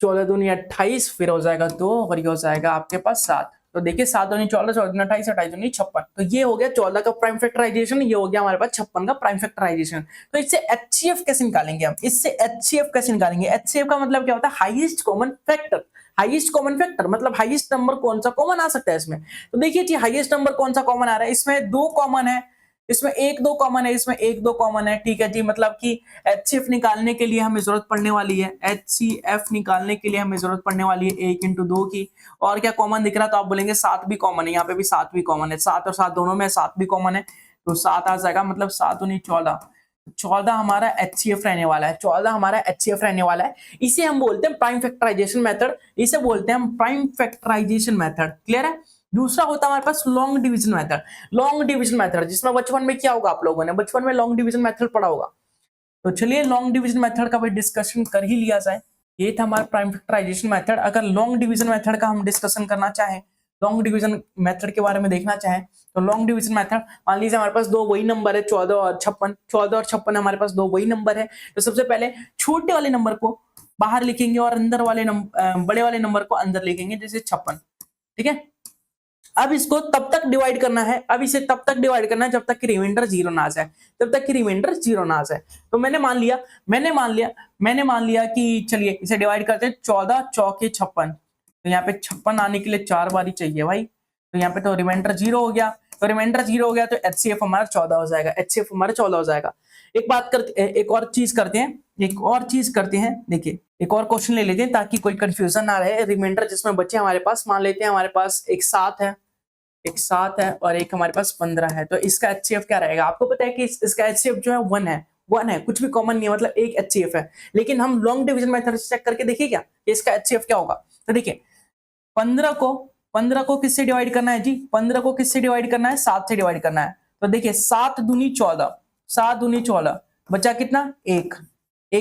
Speaker 1: 14 दूनी 28, फिर हो जाएगा 2 और ये हो जाएगा आपके पास 7। तो देखिए 7 दूनी 14, 14 दूनी 28, 28 दूनी 56। तो ये हो गया 14 का प्राइम फैक्टराइजेशन, ये हो गया हमारे पास 56 का प्राइम फैक्टराइजेशन। तो इससे एचसीएफ कैसे निकालेंगे हम? इससे एचसीएफ कैसे निकालेंगे? एचसीएफ का मतलब क्या होता है? Highest common factor. Highest common factor मतलब हाईएस्ट नंबर कौन सा कॉमन आ सकता है इसमें। तो देखिए जी, हाईएस्ट नंबर कौन सा कॉमन आ रहा है? इसमें 2 कॉमन है, इसमें 1 2 कॉमन है, इसमें 1 2 कॉमन है। ठीक है जी, मतलब कि एचसीएफ निकालने के लिए हमें जरूरत पड़ने वाली है, एचसीएफ निकालने के लिए हमें जरूरत पड़ने वाली है 1 इंटू 2 की। और क्या कॉमन दिख रहा है? तो आप बोलेंगे 7 भी कॉमन है, यहाँ पे भी 7 भी कॉमन है, 7 और 7 दोनों में 7 भी कॉमन है, तो 7 आ जाएगा, मतलब 7 दूनी 14, 14 हमारा एचसीएफ रहने वाला है, 14 हमारा एचसीएफ रहने वाला है। इसे हम बोलते हैं प्राइम फैक्टराइजेशन मेथड, इसे बोलते हैं हम प्राइम फैक्टराइजेशन मेथड। क्लियर है? दूसरा होता है हमारे पास long division method. Long division method जिसमें बचपन में क्या होगा, आप लोगों ने बचपन में लॉन्ग डिवीजन मेथड पढ़ा होगा। तो चलिए लॉन्ग डिवीजन मेथड का भी डिस्कशन कर ही लिया जाए। ये था हमारा प्राइम फैक्टराइजेशन मेथड। अगर लॉन्ग डिवीजन मेथड का हम डिस्कशन करना चाहें, लॉन्ग डिवीजन मेथड के बारे में देखना चाहें, तो लॉन्ग डिवीजन मेथड, मान लीजिए हमारे पास दो वही नंबर है 14 और 56, 14 और 56 हमारे पास दो वही नंबर है। तो सबसे पहले छोटे वाले नंबर को बाहर लिखेंगे और अंदर वाले बड़े वाले नंबर को अंदर लिखेंगे, जैसे 56। ठीक है, अब इसको तब तक डिवाइड करना है, अब इसे तब तक डिवाइड करना है जब तक कि रिमाइंडर जीरो ना आ जाए, जब तक कि रिमाइंडर जीरो ना आ जाए। तो मैंने मान लिया कि चलिए इसे डिवाइड करते हैं, 14 चौके 56, तो यहाँ पे 56 आने के लिए 4 बारी चाहिए भाई। तो यहाँ पे तो रिमाइंडर जीरो हो गया, तो रिमाइंडर जीरो हो गया तो एचसीएफ हमारा 14 हो जाएगा, एचसीएफ हमारा 14 हो जाएगा। एक और चीज करते हैं, देखिए एक और क्वेश्चन ले लेते हैं ताकि कोई कंफ्यूजन ना रहे। रिमाइंडर जिसमें बचे हमारे पास, मान लेते हैं हमारे पास एक 7 है और एक हमारे पास 15 है, तो इसका एचसीएफ क्या रहेगा? आपको पता है कि इसका एचसीएफ जो है 1 है, कुछ भी कॉमन नहीं है, मतलब एक एचसीएफ है। लेकिन हम लॉन्ग डिवीजन मेथड से चेक करके देखिए क्या कि इसका एचसीएफ क्या होगा। तो देखिए 15 को किससे डिवाइड करना है जी? 15 को किससे डिवाइड करना है? 7 से डिवाइड करना है। तो देखिए 7 दूनी 14, 7 दूनी 14, बचा कितना? एक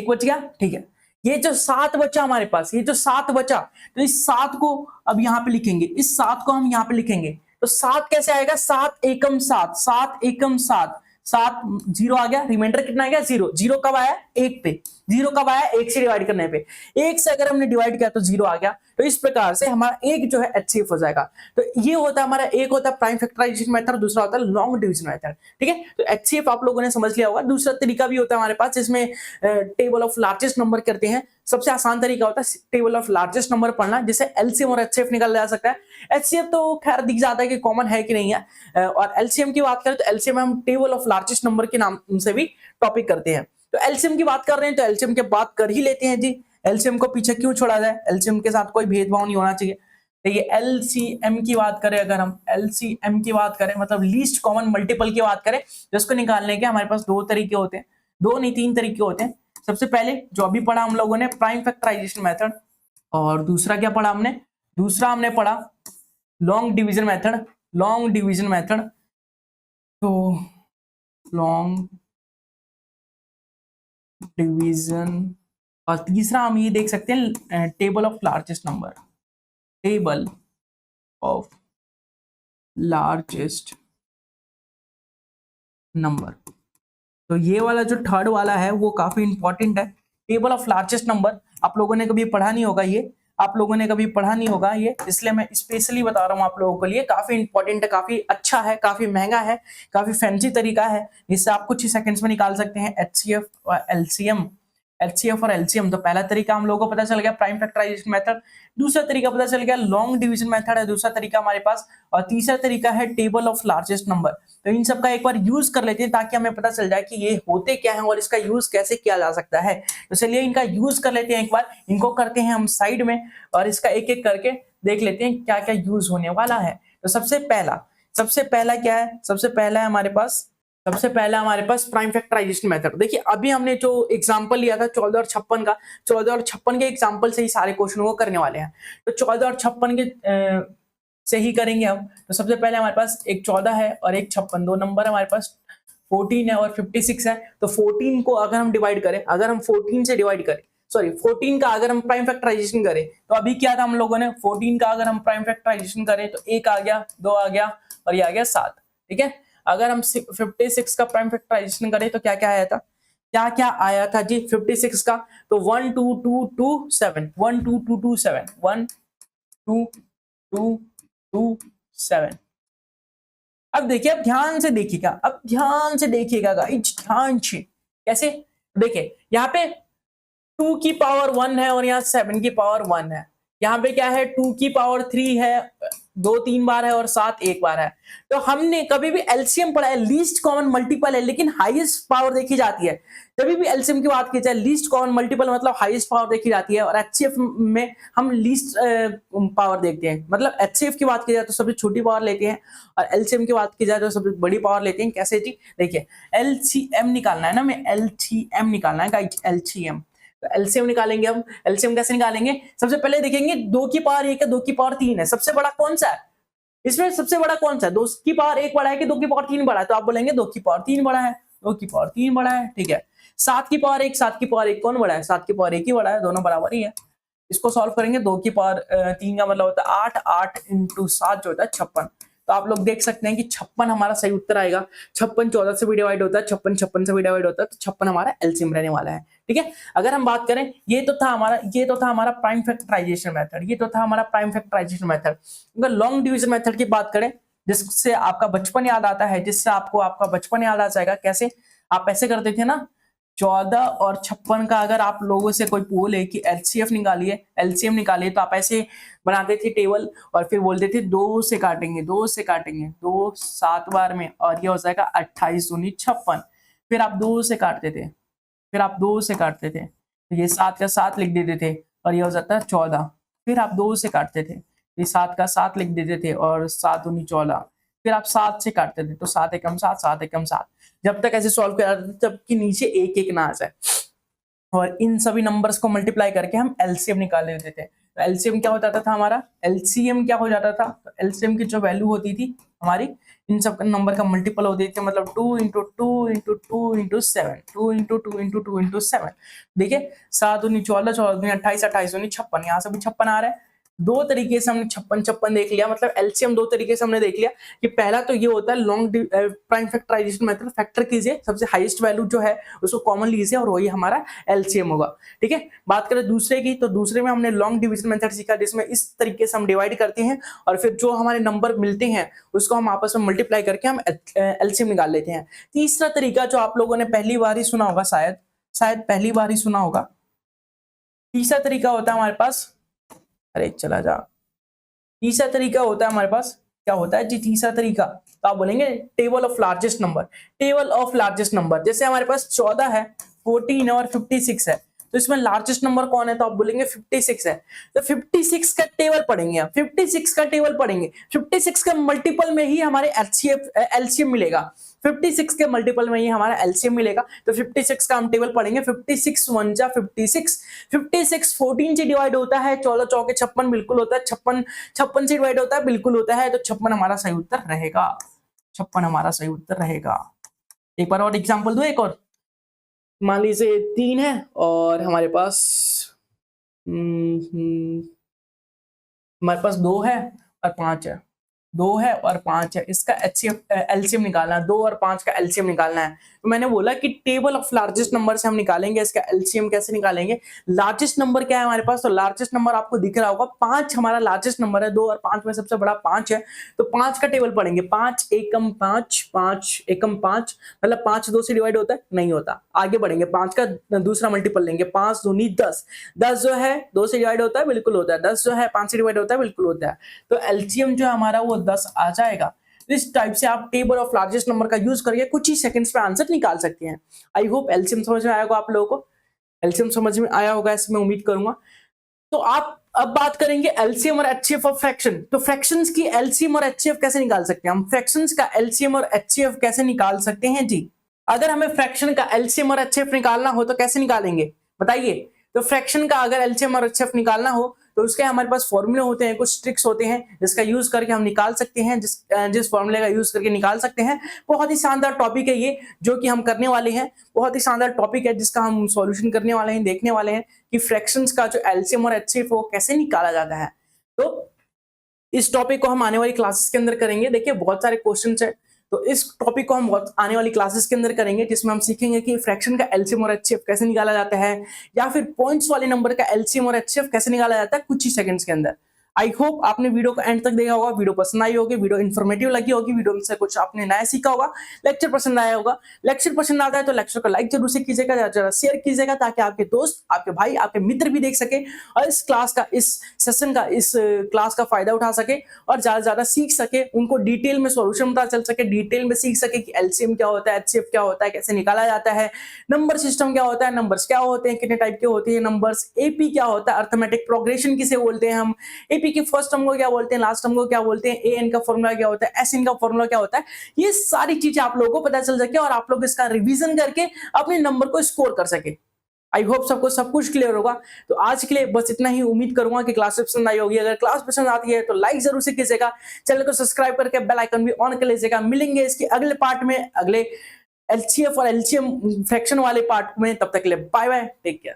Speaker 1: बच गया। ठीक है, ये जो 7 बचा हमारे पास, ये जो 7 बचा, तो इस 7 को अब यहाँ पे लिखेंगे, इस 7 को हम यहाँ पे लिखेंगे। तो 7 कैसे आएगा? 7 एकम 7, 7 एकम 7, 7 जीरो आ गया, रिमाइंडर कितना आ गया? जीरो। जीरो कब आया? एक पे। जीरो कब आया? एक से डिवाइड करने पे। एक से अगर हमने डिवाइड किया तो जीरो आ गया। तो इस प्रकार से हमारा एक जो है एचसीएफ हो जाएगा। तो ये होता है हमारा, एक होता है प्राइम फैक्टराइजेशन मेथड, दूसरा होता है लॉन्ग डिवीजन मेथड। ठीक है, तो एचसीएफ आप लोगों ने समझ लिया होगा। दूसरा तरीका भी होता है हमारे पास, जिसमें टेबल ऑफ लार्जेस्ट नंबर करते हैं। सबसे आसान तरीका होता है टेबल ऑफ लार्जेस्ट नंबर पढ़ना, जिससे एलसीएम और एचसीएफ निकाला जा सकता है। एचसीएफ तो खैर दिख जाता है कि कॉमन है कि नहीं है, और एलसीएम की बात करें तो एलसीएम हम टेबल ऑफ लार्जेस्ट नंबर के नाम से भी टॉपिक करते हैं। तो एलसीएम की बात कर रहे हैं तो एलसीएम की बात कर ही लेते हैं जी। एलसीएम को पीछे क्यों छोड़ा जाए? एलसीएम के साथ कोई भेदभाव नहीं होना चाहिए। तो ये एलसीएम की बात करें, अगर हम एलसीएम की बात करें, मतलब लीस्ट कॉमन मल्टीपल की बात करें, तो इसको निकालने के हमारे पास दो तरीके होते हैं, दो नहीं तीन तरीके होते हैं। सबसे पहले जो अभी पढ़ा हम लोगों ने, प्राइम फैक्टराइजेशन मेथड, और दूसरा क्या पढ़ा हमने? दूसरा हमने पढ़ा long division method. Long division method, तो लॉन्ग डिवीजन, और तीसरा हम ये देख सकते हैं table of largest number, table of largest number. तो ये वाला जो थर्ड वाला है वो काफी इंपॉर्टेंट है, टेबल ऑफ लार्जेस्ट नंबर। आप लोगों ने कभी पढ़ा नहीं होगा ये, आप लोगों ने कभी पढ़ा नहीं होगा ये, इसलिए मैं स्पेशली बता रहा हूँ आप लोगों के लिए। काफी इंपॉर्टेंट है, काफी अच्छा है, काफी महंगा है, काफी फैंसी तरीका है जिससे आप कुछ ही सेकंड्स में निकाल सकते हैं एचसीएफ और एलसीएम। एचसीएफ और एलसीएम, तो पहला तरीका हम लोगों को पता चल गया प्राइम फैक्टराइजेशन मेथड, दूसरा तरीका पता चल गया लॉन्ग डिवीजन मेथड है दूसरा तरीका हमारे पास, और तीसरा तरीका है टेबल ऑफ लार्जेस्ट नंबर। तो इन सब का एक बार यूज कर लेते हैं ताकि हमें पता चल जाए कि ये होते क्या है और इसका यूज कैसे किया जा सकता है। तो चलिए इनका यूज कर लेते हैं एक बार, इनको करते हैं हम साइड में और इसका एक एक करके देख लेते हैं क्या क्या यूज होने वाला है। तो सबसे पहला क्या है, सबसे पहला हमारे पास प्राइम फैक्टराइजेशन मेथड। देखिए अभी हमने जो एग्जांपल लिया था 14 और 56 का, 14 और 56 के एग्जांपल से ही सारे क्वेश्चनों को करने वाले हैं। तो 14 और 56 के से ही करेंगे हम। तो सबसे पहले हमारे पास एक 14 है और एक 56, दो नंबर हमारे पास 14 है और 56 है। तो 14 को अगर हम डिवाइड करें, अगर हम 14 से डिवाइड करें, सॉरी 14 का अगर हम प्राइम फैक्टराइजेशन करें, तो अभी क्या था हम लोगों ने, 14 का अगर हम प्राइम फैक्टराइजेशन करें तो 1 आ गया, 2 आ गया और ये आ गया 7। ठीक है, अगर हम 56 का प्राइम फैक्टराइजेशन करें तो क्या क्या आया था, क्या क्या आया था जी 56 का, तो 1 2 2 2 7, 1 2 2 2 7, 1 2 2 2 7। अब देखिए, अब ध्यान से देखिएगा गाइस, ध्यान से। कैसे, देखिए यहाँ पे 2 की पावर 1 है और यहाँ 7 की पावर 1 है। यहाँ पे क्या है, 2 की पावर 3 है, 2 3 बार है और 7 1 बार है। तो हमने कभी भी एलसीएम पढ़ा है, लीस्ट कॉमन मल्टीपल है, लेकिन हाईएस्ट पावर देखी जाती है। जब भी एलसीएम की बात की जाए, लीस्ट कॉमन मल्टीपल मतलब हाईएस्ट पावर देखी जाती है, और एचसीएफ में हम लीस्ट पावर देखते हैं। मतलब एचसीएफ की बात की जाए तो सबसे छोटी पावर लेते हैं और एलसीएम की बात की जाए तो सबसे बड़ी पावर लेते हैं। कैसे जी, देखिए एलसीएम निकालना है ना, हमें एलसीएम निकालना है गाइस, एलसीएम। तो एलसीएम निकालेंगे हम। एलसीएम कैसे निकालेंगे, सबसे पहले देखेंगे 2 की पावर 1 है, 2 की पावर 3 है, सबसे बड़ा कौन सा है इसमें, सबसे बड़ा कौन सा है, 2 की पावर 1 बड़ा है कि 2 की पावर 3 बड़ा है, तो आप बोलेंगे 2 की पावर 3 बड़ा है, 2 की पावर 3 बड़ा है। ठीक है, 7 की पावर 1, 7 की पावर 1 कौन बड़ा है, 7 की पावर 1 ही बड़ा है, दोनों बराबर ही है। इसको सॉल्व करेंगे, 2 की पावर 3 का मतलब होता है 8, 8 इंटू 7 जो होता है 56। तो आप लोग देख सकते हैं कि 56 हमारा सही उत्तर आएगा। 56 14 से भी डिवाइड होता है, 56 56 से भी डिवाइड होता है, तो 56 हमारा एलसीएम रहने वाला है। ठीक है, अगर हम बात करें, ये तो था हमारा प्राइम फैक्टराइजेशन मेथड। अगर लॉन्ग डिवीजन मेथड की बात करें, जिससे आपका बचपन याद आता है, जिससे आपको आपका बचपन याद आ जाएगा। कैसे, आप ऐसे करते थे ना, 14 और 56 का अगर आप लोगों से कोई बोले कि एलसीएम निकालिए, तो आप ऐसे बनाते थे टेबल और फिर बोलते थे 2 से काटेंगे, 2 7 बार में, और ये हो जाएगा 28 दूनी 56। फिर आप 2 से काटते थे, तो ये 7 का 7 लिख देते थे और ये हो जाता है 14। फिर आप 2 से काटते थे, ये 7 का 7 लिख देते थे और 7 दूनी 14। फिर आप 7 से काटते थे, तो 7 एकम 7, 7 एकम 7, जब तक ऐसे सॉल्व किया जाता था जब कि नीचे एक एक ना आ जाए, और इन सभी नंबर्स को मल्टीप्लाई करके हम एलसीएम निकाल लेते थे। तो एलसीएम क्या हो जाता था हमारा, तो एलसीएम की जो वैल्यू होती थी हमारी, इन सब नंबर का मल्टीपल होती थी, मतलब 2 into 2 into 2 into 7, 2 into 2 into 2 into 7। देखिए 7 दूनी 14, 14 दूनी 28, 28 दूनी 56, यहाँ से भी 56 आ रहा है। दो तरीके से हमने 56 56 देख लिया, मतलब एलसीएम दो तरीके से हमने देख लिया कि पहला तो ये होता है long prime factorization method, factor कीजिए, सबसे हाईएस्ट वैल्यू जो है उसको कॉमन लीजिए और वही हमारा एलसीएम होगा। ठीक है, बात करें दूसरे की, तो दूसरे में हमने लॉन्ग डिवीजन मेथड सीखा, जिसमें इस तरीके से हम डिवाइड करते हैं और फिर जो हमारे नंबर मिलते हैं उसको हम आपस में मल्टीप्लाई करके हम एलसीएम निकाल लेते हैं। तीसरा तरीका जो आप लोगों ने पहली बार ही सुना होगा, शायद पहली बार ही सुना होगा, तीसरा तरीका होता है हमारे पास, अरे चला जा, तीसरा तरीका होता है हमारे पास, क्या होता है जी तीसरा तरीका, तो आप बोलेंगे टेबल ऑफ लार्जेस्ट नंबर। जैसे हमारे पास 14 है, 14 है और 56 है, तो इसमें लार्जेस्ट नंबर कौन है, तो आप बोलेंगे 56 है। तो 56 का टेबल पढ़ेंगे आप, 56 का मल्टीपल में ही हमारे एलसीएम मिलेगा, 56 के मल्टीपल में ही हमारा एलसीएम मिलेगा। तो 56 का हम टेबल पढ़ेंगे, 56 1 जा 56, 56 14 से डिवाइड होता है, 14 चौके 56 बिल्कुल होता है, 56 से डिवाइड होता है बिल्कुल होता है, तो 56 हमारा सही उत्तर रहेगा। एक बार और एग्जांपल दो, एक और, मान लीजिए 3 है और हमारे पास 2 है और 5 है, 2 है और 5 है, इसका एलसीएम निकालना है, 2 और 5 का एलसीएम निकालना है। तो मैंने बोला कि टेबल ऑफ लार्जेस्ट नंबर से हम निकालेंगे इसका एलसीएम। कैसे निकालेंगे? लार्जेस्ट नंबर क्या है हमारे पास? तो लार्जेस्ट नंबर आपको दिख रहा होगा 5 हमारा लार्जेस्ट नंबर है, 2 और 5 में सबसे बड़ा 5 है। तो 5 का टेबल पढ़ेंगे, 5 एकम 5, 5 एकम 5, मतलब 5 2 से डिवाइड होता है? नहीं होता। आगे बढ़ेंगे, 5 का दूसरा मल्टीपल लेंगे, 5 दूनी 10, 10 जो है 2 से डिवाइड होता है? बिल्कुल होता है। 10 जो है 5 से डिवाइड होता है? बिल्कुल होता है। तो एलसीएम जो है हमारा वो 10 आ जाएगा। इस टाइप से आप टेबल ऑफ लार्जेस्ट नंबर का यूज करके कुछ ही सेकंड्स में आंसर निकाल सकते हैं। आई होप एलसीएम समझ में आया होगा आप लोगों को। एलसीएम समझ में आया होगा ऐसे मैं उम्मीद करूंगा। तो आप अब बात करेंगे एलसीएम और एचसीएफ ऑफ फ्रैक्शन। तो फ्रैक्शंस की एलसीएम और एचसीएफ कैसे निकाल सकते हैं? हम फ्रैक्शंस का एलसीएम और एचसीएफ कैसे निकाल सकते हैं जी? अगर हमें फ्रैक्शन का एलसीएम और एचसीएफ निकालना हो तो कैसे निकालेंगे बताइए? तो फ्रैक्शन का अगर एलसीएम और एचसीएफ निकालना हो तो उसके हमारे पास फॉर्मूले होते हैं, कुछ ट्रिक्स होते हैं जिसका यूज करके हम निकाल सकते हैं, जिस फॉर्मूले का यूज करके निकाल सकते हैं। बहुत ही शानदार टॉपिक है ये जो कि हम करने वाले हैं। बहुत ही शानदार टॉपिक है जिसका हम सॉल्यूशन करने वाले हैं, देखने वाले हैं कि फ्रैक्शंस का जो एलसीएम और एचसीएफ वो कैसे निकाला जाता है। तो इस टॉपिक को हम आने वाली क्लासेस के अंदर करेंगे। देखिए बहुत सारे क्वेश्चंस है, तो इस टॉपिक को हम बहुत आने वाली क्लासेस के अंदर करेंगे जिसमें हम सीखेंगे कि फ्रैक्शन का एलसीएम और एचसीएफ कैसे निकाला जाता है, या फिर पॉइंट्स वाले नंबर का एलसीएम और एचसीएफ कैसे निकाला जाता है कुछ ही सेकंड्स के अंदर। आई होप आपने वीडियो को एंड तक देखा होगा, वीडियो पसंद आई होगी, वीडियो इन्फॉर्मेटिव लगी होगी, वीडियो में से कुछ आपने नया सीखा होगा, लेक्चर पसंद आया होगा। लेक्चर पसंद आता है तो लेक्चर को लाइक जरूर से कीजिएगा, ज्यादा शेयर कीजिएगा ताकि आपके दोस्त, आपके भाई, आपके मित्र भी देख सके और इस क्लास का, इस सेशन का, इस क्लास का फायदा उठा सके और ज्यादा से ज्यादा सीख सके, उनको डिटेल में सॉल्यूशन पता चल सके, डिटेल में सीख सके कि एलसीएम क्या होता है, एचसीएफ क्या होता है, कैसे निकाला जाता है, नंबर सिस्टम क्या होता है, नंबर्स क्या होते हैं, कितने टाइप के होते हैं नंबर्स, एपी क्या होता है, अर्थमेटिक प्रोग्रेशन किसे बोलते हैं हम, एपी के फर्स्ट टर्म को क्या बोलते हैं, लास्ट टर्म को क्या बोलते हैं, एन का फॉर्मूला क्या होता है, एसएन का फॉर्मूला क्या होता है। ये सारी चीजें आप लोगों को पता चल सके और आप लोग इसका रिवीजन करके अपने नंबर को स्कोर कर सके। आई होप सबको सब कुछ क्लियर होगा। तो आज के लिए बस इतना ही। उम्मीद करूंगा कि क्लास पसंद आई होगी। अगर क्लास पसंद आती है तो लाइक जरूर से कीजिएगा, चैनल को सब्सक्राइब करके बेल आइकन भी ऑन कर लीजिएगा। मिलेंगे इसके अगले पार्ट में, अगले एलसीएफ और एलसीएम फ्रैक्शन वाले पार्ट में। तब तक के लिए बाय बाय, टेक केयर।